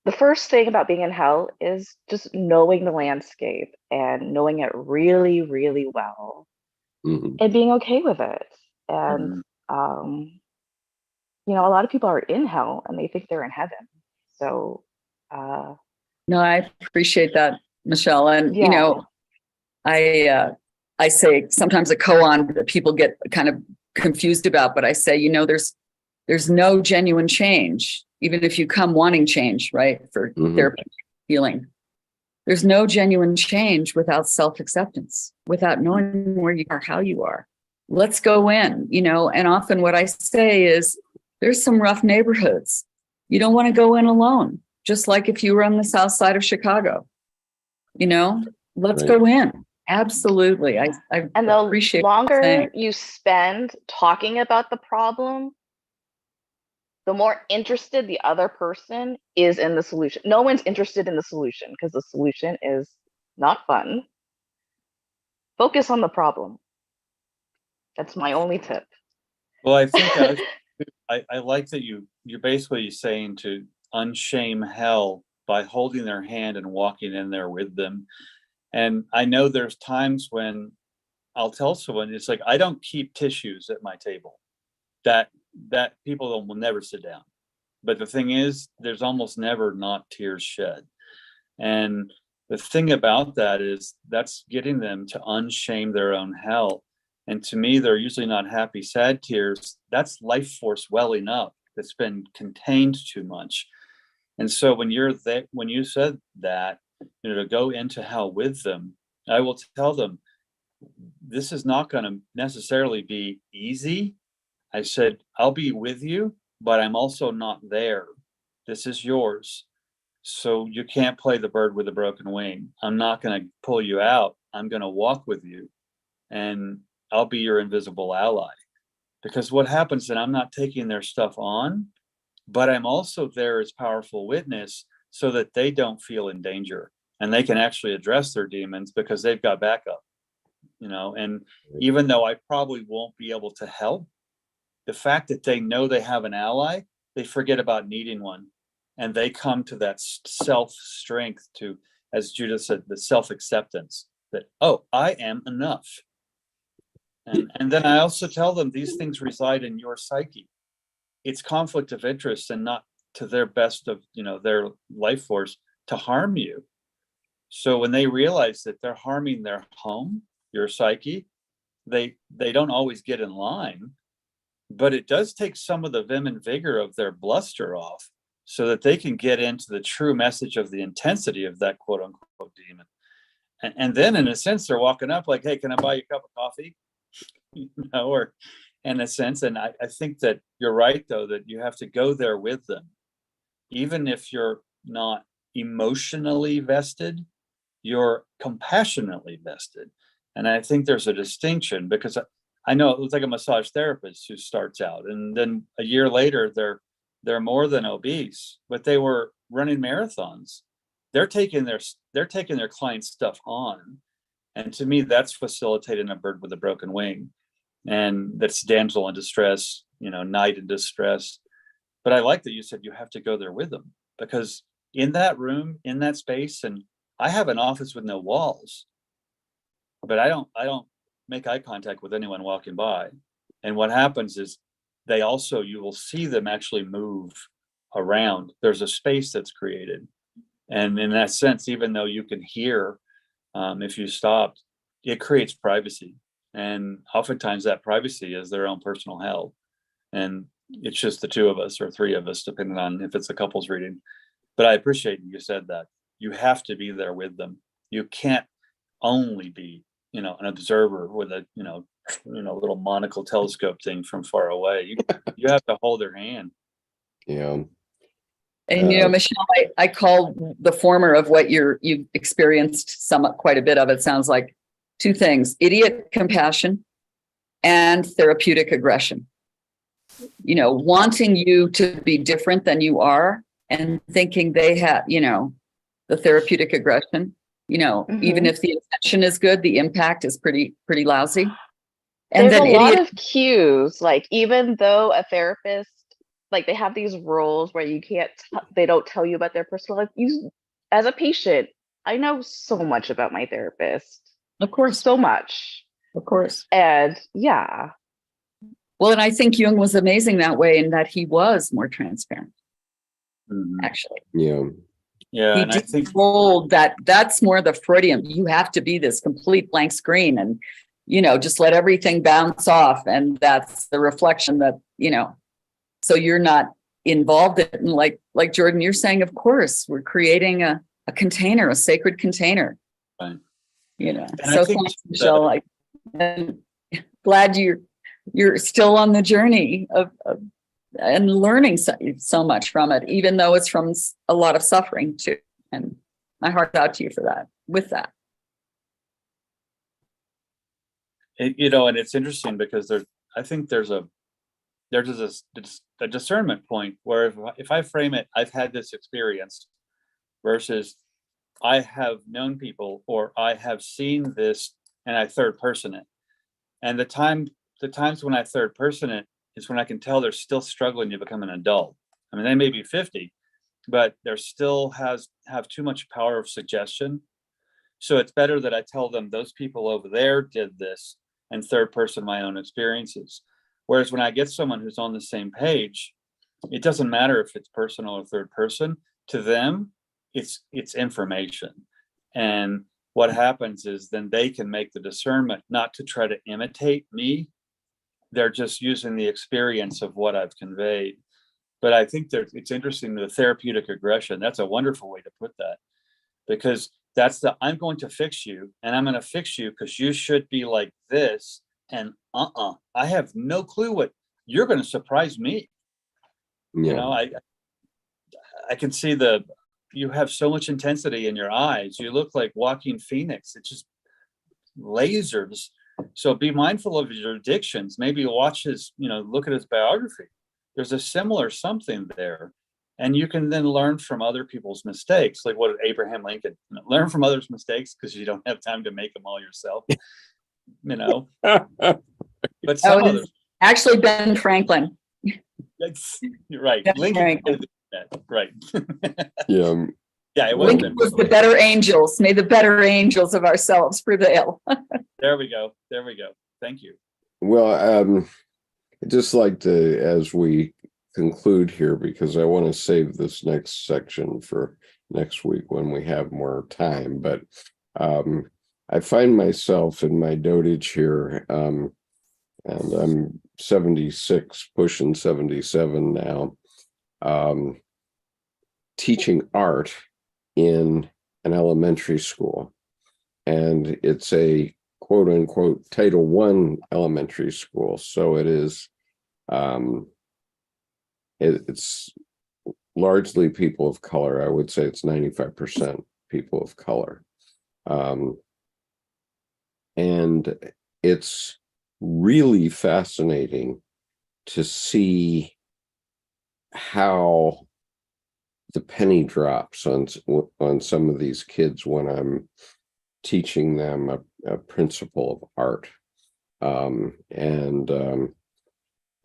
The first thing about being in hell is just knowing the landscape and knowing it really, really well and being okay with it. And, you know, a lot of people are in hell and they think they're in heaven. So, no, I appreciate that, Michelle. And, yeah. you know, I say sometimes a koan that people get kind of confused about, but I say, you know, there's no genuine change, even if you come wanting change, right? For therapy, healing. There's no genuine change without self-acceptance, without knowing where you are, how you are. Let's go in, you know, and often what I say is there's some rough neighborhoods. You don't want to go in alone, just like if you were on the south side of Chicago, you know, let's go in. Absolutely. I and the appreciate longer you spend talking about the problem, the more interested the other person is in the solution. No one's interested in the solution because the solution is not fun. Focus on the problem. That's my only tip. Well, I think I like that you're basically saying to unshame hell by holding their hand and walking in there with them. And I know there's times when I'll tell someone, it's like, I don't keep tissues at my table. That people will never sit down. But the thing is, there's almost never not tears shed. And the thing about that is that's getting them to unshame their own hell. And to me, they're usually not happy, sad tears. That's life force welling up that's been contained too much. And so when you said that, you know, to go into hell with them, I will tell them, this is not going to necessarily be easy. I said, I'll be with you, but I'm also not there. This is yours. So you can't play the bird with a broken wing. I'm not going to pull you out. I'm going to walk with you and I'll be your invisible ally. Because what happens then, I'm not taking their stuff on, but I'm also there as powerful witness so that they don't feel in danger and they can actually address their demons because they've got backup, you know. And even though I probably won't be able to help, the fact that they know they have an ally, they forget about needing one. And they come to that self-strength to, as Judith said, the self-acceptance that, oh, I am enough. And then I also tell them these things reside in your psyche. It's conflict of interest and not to their best of, you know, their life force to harm you. So when they realize that they're harming their home, your psyche, they don't always get in line, but it does take some of the vim and vigor of their bluster off so that they can get into the true message of the intensity of that quote unquote demon. And then in a sense, they're walking up like, hey, can I buy you a cup of coffee? You know, or in a sense. And I think that you're right, though, that you have to go there with them. Even if you're not emotionally vested, you're compassionately vested. And I think there's a distinction because I know it was like a massage therapist who starts out and then a year later they're more than obese, but they were running marathons. They're taking their client's stuff on. And to me, that's facilitating a bird with a broken wing. And that's damsel in distress, you know, knight in distress. But I like that you said you have to go there with them because in that room, in that space, and I have an office with no walls, but I don't make eye contact with anyone walking by. And what happens is you will see them actually move around. There's a space that's created. And in that sense, even though you can hear, if you stopped, it creates privacy. And oftentimes that privacy is their own personal hell. And it's just the two of us or three of us, depending on if it's a couples reading. But I appreciate you said that. You have to be there with them. You can't only be, you know, an observer with a, you know, little monocle telescope thing from far away. You have to hold their hand. Yeah. And, you know, Michelle, I call the former of what you experienced quite a bit of, it sounds like, two things: idiot compassion and therapeutic aggression. You know, wanting you to be different than you are and thinking they have, you know, the therapeutic aggression, you know, even if the intention is good, the impact is pretty lousy. And There's then a lot of cues, like even though a therapist, like they have these rules where you can't, they don't tell you about their personal life. You, as a patient, I know so much about my therapist. Of course. So much. Of course. And yeah. Well, and I think Jung was amazing that way in that he was more transparent, Mhm. actually. Yeah. Yeah, He and I think told that's more the Freudian. You have to be this complete blank screen and, you know, just let everything bounce off. And that's the reflection that, you know, so you're not involved in, like Jordan, you're saying, of course, we're creating a container, a sacred container. Right. You know, And so I think thanks, Michelle. I'm glad you're still on the journey of and learning so much from it, even though it's from a lot of suffering too. And my heart's out to you for that, with that. you know, and it's interesting because I think there's a discernment point where if I frame it, I've had this experience versus I have known people or I have seen this and I third person it. And the times when I third person it is when I can tell they're still struggling to become an adult. I mean, they may be 50, but they're still have too much power of suggestion. So it's better that I tell them those people over there did this and third person my own experiences. Whereas when I get someone who's on the same page, it doesn't matter if it's personal or third person. To them, it's information. And what happens is then they can make the discernment not to try to imitate me. They're just using the experience of what I've conveyed. But I think that it's interesting, the therapeutic aggression. That's a wonderful way to put that, because that's I'm going to fix you, and I'm going to fix you because you should be like this. And I have no clue what you're going to surprise me. Yeah. You know, I can see you have so much intensity in your eyes. You look like Joaquin Phoenix. It's just lasers. So be mindful of your addictions. Maybe watch look at his biography. There's a similar something there. And you can then learn from other people's mistakes, like what Abraham Lincoln, learn from others' mistakes because you don't have time to make them all yourself, you know. But some others. Actually, Ben Franklin. You're right. Ben Lincoln Franklin. did that. Right. Yeah. Yeah, it Lincoln was the better angels. May the better angels of ourselves prevail. There we go. Thank you. Well, I'd just like to, as we conclude here, because I want to save this next section for next week when we have more time, but I find myself in my dotage here, and I'm 76, pushing 77 now, teaching art in an elementary school. And it's a quote unquote Title I elementary school. So it is, it's largely people of color. I would say it's 95% people of color. And it's really fascinating to see how the penny drops on some of these kids when I'm teaching them a principle of art.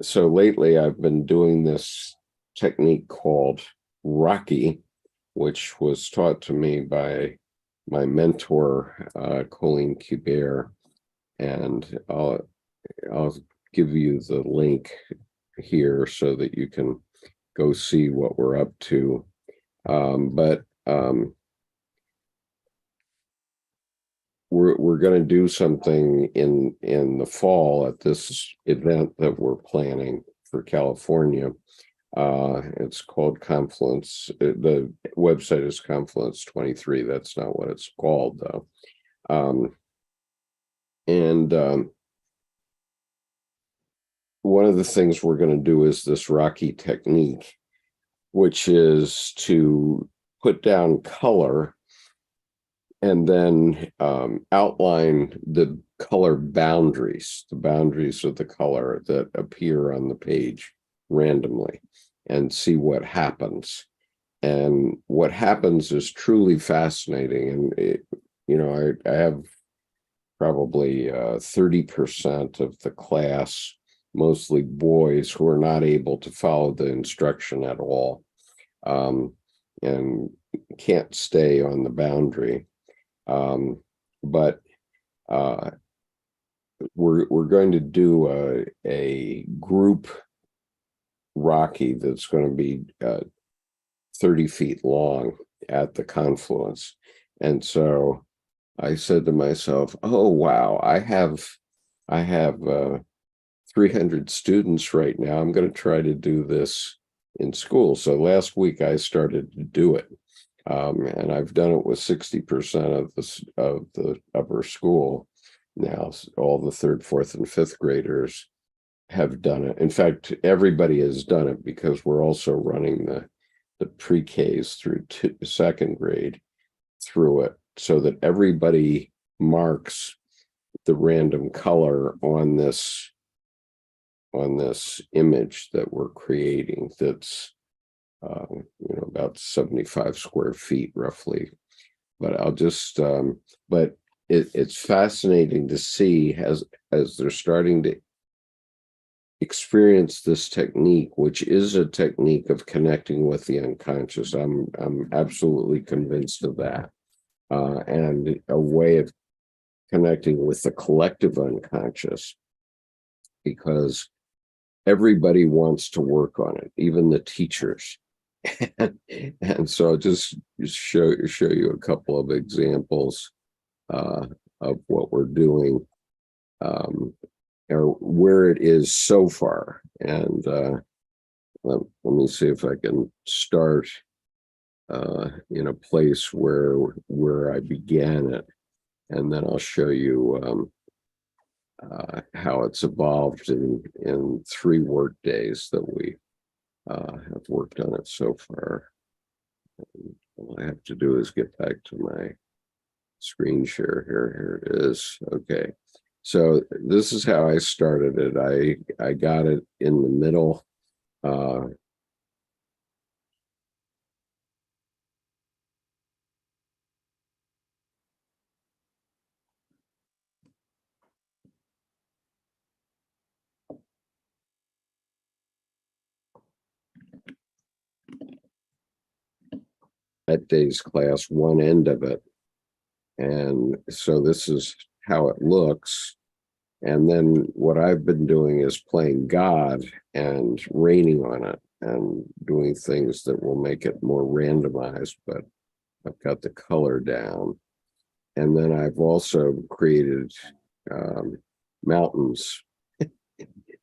So lately I've been doing this technique called Rocky, which was taught to me by my mentor, Colleen Kubert. And I'll give you the link here so that you can go see what we're up to. But we're going to do something in the fall at this event that we're planning for California. It's called Confluence. The website is Confluence 23. That's not what it's called, though. One of the things we're going to do is this Rocky technique, which is to put down color and then outline the color boundaries, the boundaries of the color that appear on the page randomly, and see what happens. And what happens is truly fascinating. And I have probably 30% of the class, mostly boys, who are not able to follow the instruction at all, and can't stay on the boundary. But we're going to do a group Rocky that's going to be 30 feet long at the confluence. And so I said to myself, oh, wow, I have 300 students right now. I'm going to try to do this in school. So last week I started to do it. And I've done it with 60% of the upper school now. All the third, fourth, and fifth graders have done it. In fact, everybody has done it, because we're also running the pre-Ks through second grade through it, so that everybody marks the random color on this image that we're creating. That's about 75 square feet roughly. But I'll just but it's fascinating to see as they're starting to experience this technique, which is a technique of connecting with the unconscious. I'm absolutely convinced of that, and a way of connecting with the collective unconscious, because everybody wants to work on it, even the teachers. And so I'll just show you a couple of examples of what we're doing, or where it is so far. And let me see if I can start in a place where I began it, and then I'll show you how it's evolved in 3 work days that we have worked on it so far. And all I have to do is get back to my screen share here. Here it is. Okay. So this is how I started it. I got it in the middle. That day's class, one end of it. And so this is how it looks. And then what I've been doing is playing God and raining on it and doing things that will make it more randomized, but I've got the color down. And then I've also created mountains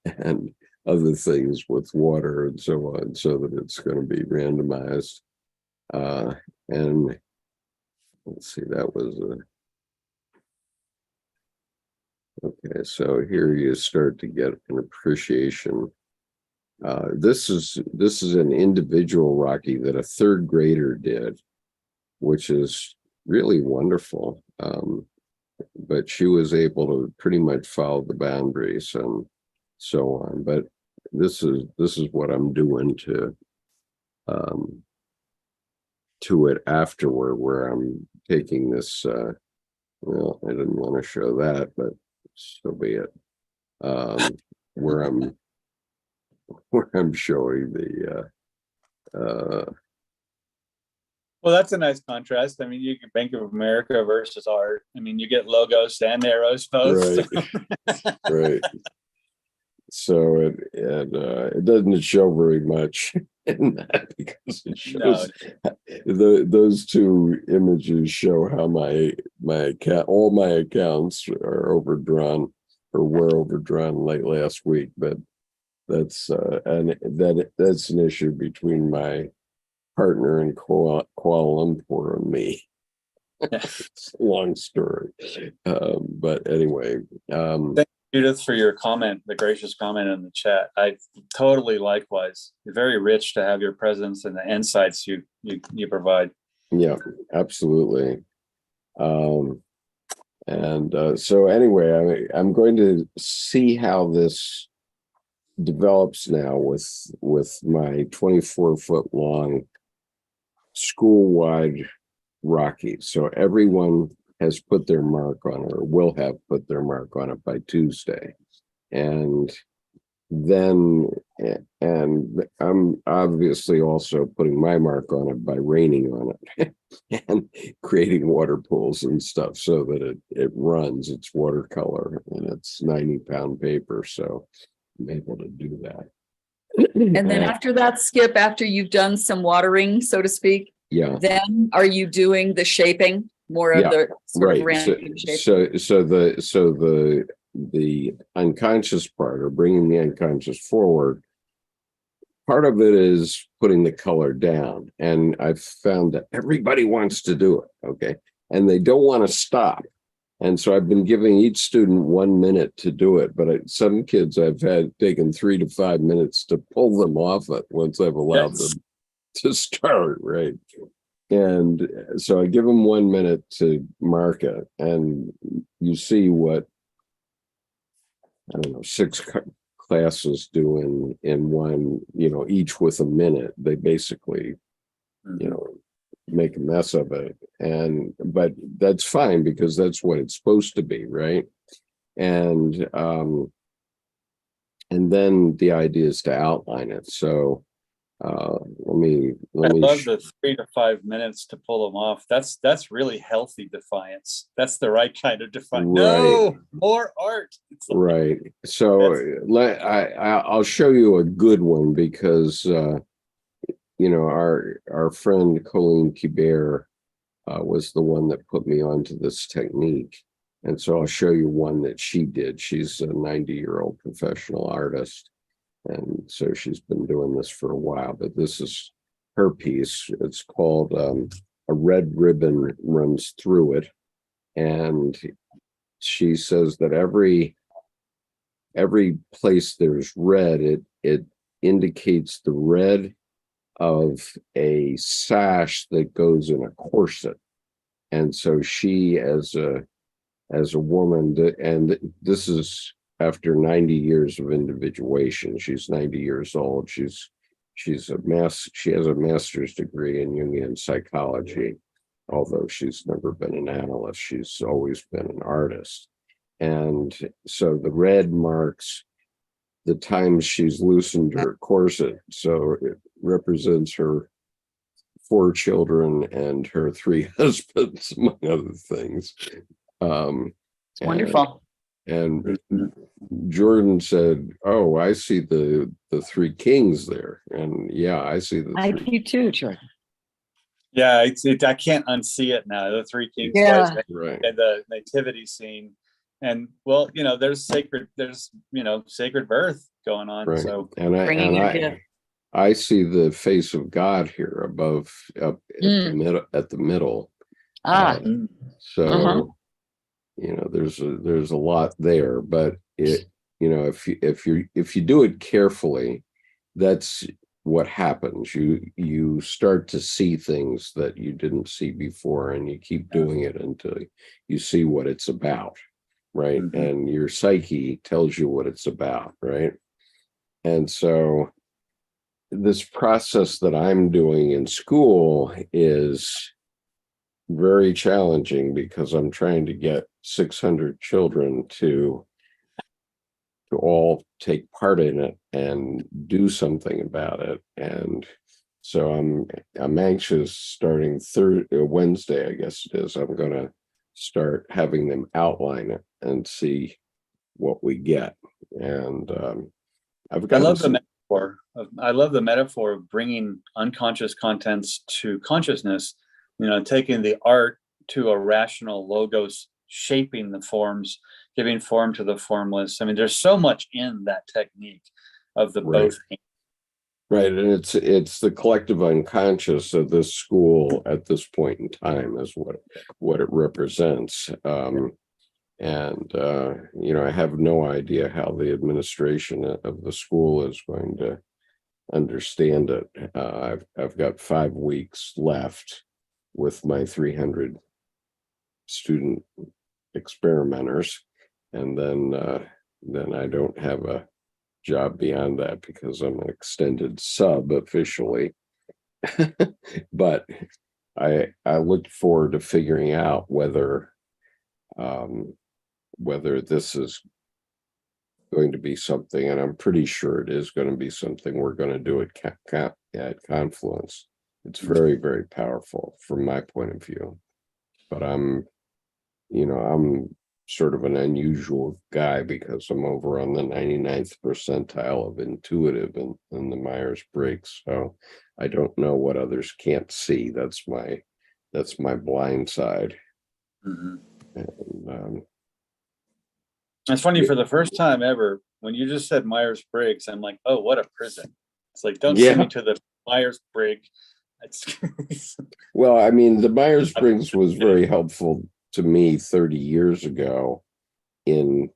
and other things with water and so on, so that it's going to be randomized. And let's see, that was okay. So here you start to get an appreciation. This is an individual Rocky that a third grader did, which is really wonderful. But she was able to pretty much follow the boundaries and so on. But this is what I'm doing to it afterward, where I'm taking this. Well, I didn't want to show that, but so be it. Where I'm showing the. Well, that's a nice contrast. I mean, you get Bank of America versus art. I mean, you get logos and arrows both. Right. Right. So it doesn't show very much in that, because it shows those 2 images show how my account, all my accounts are overdrawn or were overdrawn late last week. But that's that's an issue between my partner in Kuala Lumpur and me. It's a long story, but anyway. Thank you, Judith, for your comment, the gracious comment in the chat. I totally likewise. You're very rich to have your presence and the insights you provide. Yeah, absolutely. So anyway, I'm going to see how this develops now with my 24-foot long school-wide Rocky. So everyone has put their mark on it, or will have put their mark on it by Tuesday. And then, and I'm obviously also putting my mark on it by raining on it and creating water pools and stuff so that it runs. It's watercolor and it's 90-pound paper. So I'm able to do that. And then after that, Skip, after you've done some watering, so to speak, yeah, then are you doing the shaping, more of the sort of right. random shaping? So the unconscious part, or bringing the unconscious forward, part of it is putting the color down. And I've found that everybody wants to do it, okay? And they don't want to stop. And so I've been giving each student 1 minute to do it, but some kids I've had taken 3 to 5 minutes to pull them off it once I've allowed them to start, right? And so I give them 1 minute to mark it, and you see what, I don't know, 6 classes do in one, each with a minute. They basically, make a mess of it. But that's fine, because that's what it's supposed to be, right? And then the idea is to outline it. So let me I love the 3 to 5 minutes to pull them off. That's really healthy defiance. That's the right kind of defiance. Right. No, more art. Right. So I'll show you a good one, because our friend Colleen Kibert was the one that put me onto this technique. And so I'll show you one that she did. She's a 90-year-old professional artist. And so she's been doing this for a while, but this is her piece. It's called A Red Ribbon Runs Through It. And she says that every place there's red, it indicates the red of a sash that goes in a corset. And so she, as a woman, and this is after 90 years of individuation. She's 90 years old. She has a master's degree in Jungian Psychology, although she's never been an analyst. She's always been an artist. And so the red marks the times she's loosened her corset. So it represents her 4 children and her 3 husbands, among other things. Wonderful. And Jordan said, "Oh, I see the 3 kings there." And yeah, I see the 3. I do too, Jordan. Yeah, I can't unsee it now. The 3 kings, Yeah. Right. And the nativity scene. And well, there's sacred birth going on. Right. So I see the face of God here above, up at the middle. So there's a lot there, but if you do it carefully, that's what happens. You start to see things that you didn't see before, and you keep doing it until you see what it's about, right? Mm-hmm. And your psyche tells you what it's about, right? And so this process that I'm doing in school is very challenging, because I'm trying to get 600 children to all take part in it and do something about it. And so I'm anxious, starting Wednesday, I guess it is, I'm going to start having them outline it and see what we get. And I love the metaphor. I love the metaphor of bringing unconscious contents to consciousness. Taking the art to a rational logos, shaping the forms, giving form to the formless. I mean, there's so much in that technique of the both. Right, and it's the collective unconscious of this school at this point in time is what it represents. I have no idea how the administration of the school is going to understand it. I've got 5 weeks left with my 300 student experimenters, and then I don't have a job beyond that because I'm an extended sub officially. But I look forward to figuring out whether this is going to be something, and I'm pretty sure it is going to be something we're going to do at Confluence. It's very, very powerful from my point of view. But I'm sort of an unusual guy because I'm over on the 99th percentile of intuitive in the Myers-Briggs. So I don't know what others can't see. That's my blind side. Mhm. And, It's funny, for the first time ever, when you just said Myers-Briggs, I'm like, oh, what a prison. It's like, don't send me to the Myers-Briggs. Well, I mean, the Myers-Briggs was very helpful to me 30 years ago in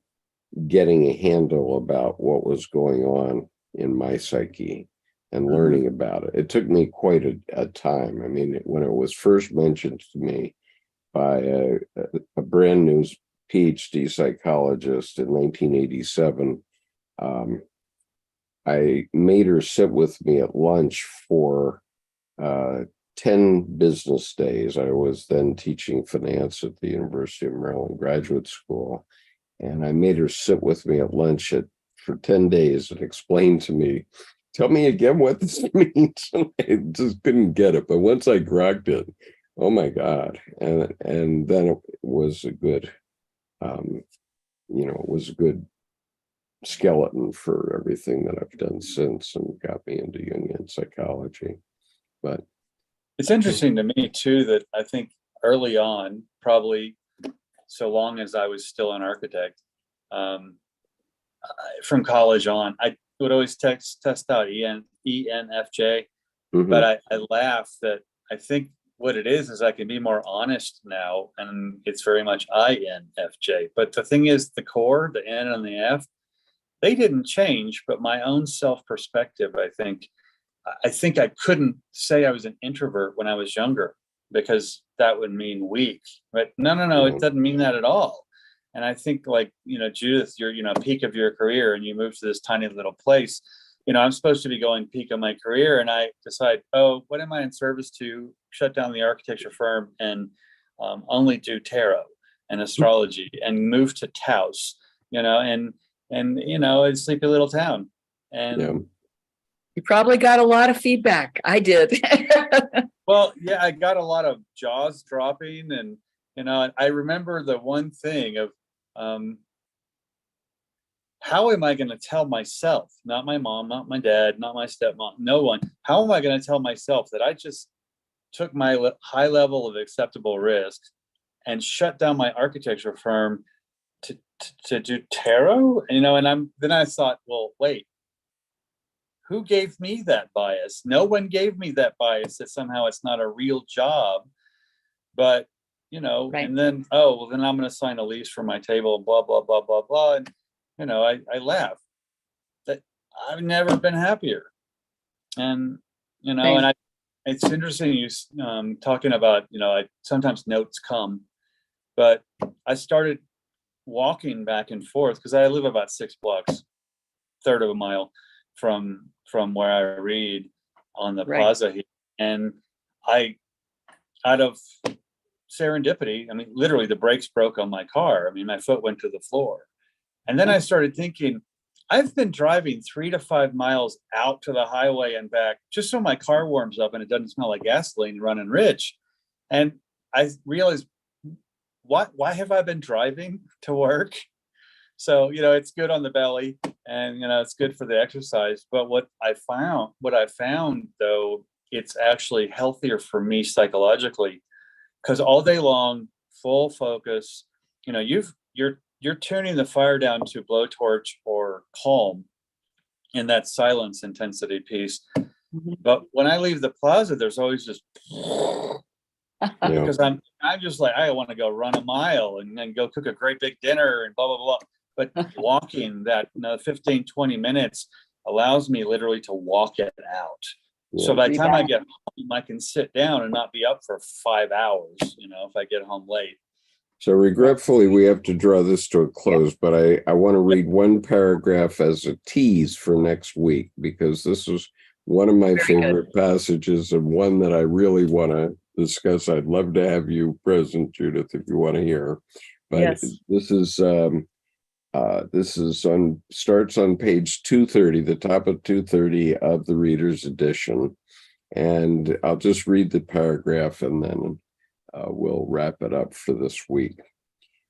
getting a handle about what was going on in my psyche and learning about it. It took me quite a time. I mean, when it was first mentioned to me by a brand new PhD psychologist in 1987, I made her sit with me at lunch for 10 business days. I was then teaching finance at the University of Maryland Graduate School. And I made her sit with me at lunch for 10 days and explain to me, tell me again what this means. I just couldn't get it. But once I grokked it, oh my God. And then it was a good, it was a good skeleton for everything that I've done since and got me into Jungian psychology. But it's interesting to me too, that I think early on, probably so long as I was still an architect, from college on, I would always test out ENFJ, but I laugh that I think what it is I can be more honest now, and it's very much INFJ. But the thing is, the core, the N and the F, they didn't change, but my own self-perspective, I think I couldn't say I was an introvert when I was younger, because that would mean weak. But no, it doesn't mean that at all. And I think, like, Judith, you're, peak of your career and you move to this tiny little place. I'm supposed to be going peak of my career, and I decide, oh, what am I in service to? Shut down the architecture firm and only do tarot and astrology and move to Taos, and a sleepy little town. And you probably got a lot of feedback. I did. Well, yeah, I got a lot of jaws dropping, and I remember the one thing of how am I going to tell myself, not my mom, not my dad, not my stepmom, no one, how am I going to tell myself that I just took my high level of acceptable risk and shut down my architecture firm to do tarot? And then I thought, well, wait, who gave me that bias? No one gave me that bias that somehow it's not a real job. But, right. And then, then I'm going to sign a lease for my table and blah, blah, blah, blah, blah. And, I laugh that I've never been happier. And, and it's interesting you talking about, sometimes notes come, but I started walking back and forth because I live about 6 blocks, third of a mile from where I read on the plaza here. And out of serendipity, I mean, literally the brakes broke on my car. I mean, my foot went to the floor. And then I started thinking, I've been driving 3 to 5 miles out to the highway and back just so my car warms up and it doesn't smell like gasoline running rich. And I realized, why have I been driving to work? So, it's good on the belly and, it's good for the exercise. But what I found though, it's actually healthier for me psychologically, because all day long, full focus, you're tuning the fire down to blowtorch or calm in that silence intensity piece. But when I leave the plaza, there's always just because I'm just like, I want to go run a mile and then go cook a great big dinner and blah, blah, blah. But walking that 15, 20 minutes allows me literally to walk it out. Yeah. So by the time I get home, I can sit down and not be up for 5 hours, if I get home late. So regretfully, we have to draw this to a close, but I want to read one paragraph as a tease for next week, because this is one of my favorite passages and one that I really want to discuss. I'd love to have you present, Judith, if you want to hear. But Yes. this is starts on page 230, the top of 230 of the Reader's Edition. And I'll just read the paragraph and then we'll wrap it up for this week.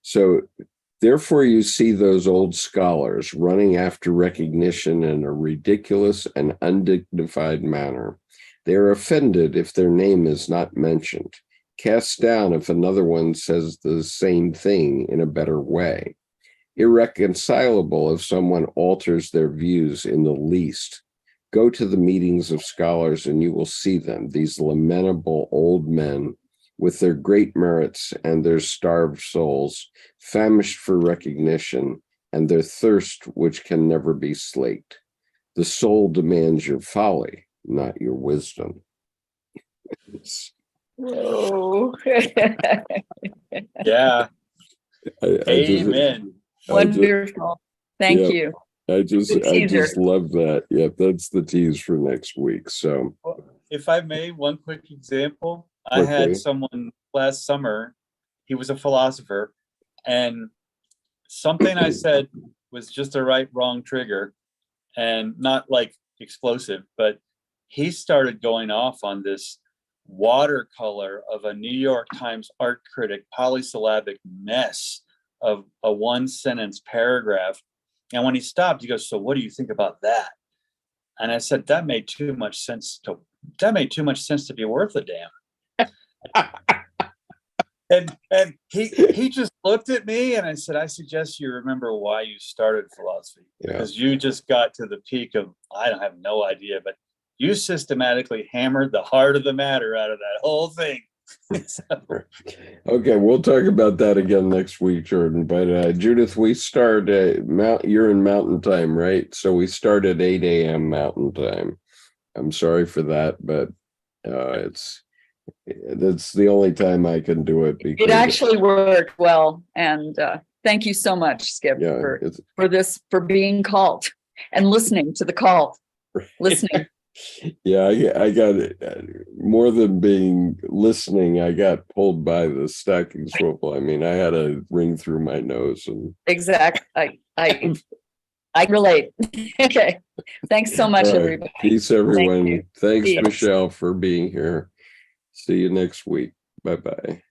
So, therefore, you see those old scholars running after recognition in a ridiculous and undignified manner. They are offended if their name is not mentioned, cast down if another one says the same thing in a better way, irreconcilable if someone alters their views in the least. Go to the meetings of scholars and you will see them, these lamentable old men with their great merits and their starved souls, famished for recognition and their thirst which can never be slaked. The soul demands your folly, not your wisdom. Whoa. Yeah. Amen. Wonderful. Thank you. I just love that. Yeah, that's the tease for next week. So if I may, one quick example. I had someone last summer, he was a philosopher, and something I said was just a wrong trigger and not like explosive, but he started going off on this watercolor of a New York Times art critic polysyllabic mess of a one sentence paragraph. And when he stopped, he goes, "So what do you think about that?" And I said, that made too much sense to be worth a damn. and he just looked at me and I said, "I suggest you remember why you started philosophy, because you just got to the peak of, I don't have no idea, but you systematically hammered the heart of the matter out of that whole thing." Okay, we'll talk about that again next week, Jordan. But Judith, we start you're in Mountain Time, right? So we start at 8 a.m. Mountain Time. I'm sorry for that, but that's the only time I can do it. It actually worked well, and thank you so much, Skip, for being called and listening to the call. Listening. Yeah, I got it. More than being listening, I got pulled by the stacking swivel. I mean, I had a ring through my nose, and exactly. I relate. Okay. Thanks so much, everybody. Peace, everyone. Thanks, Michelle, for being here. See you next week. Bye-bye.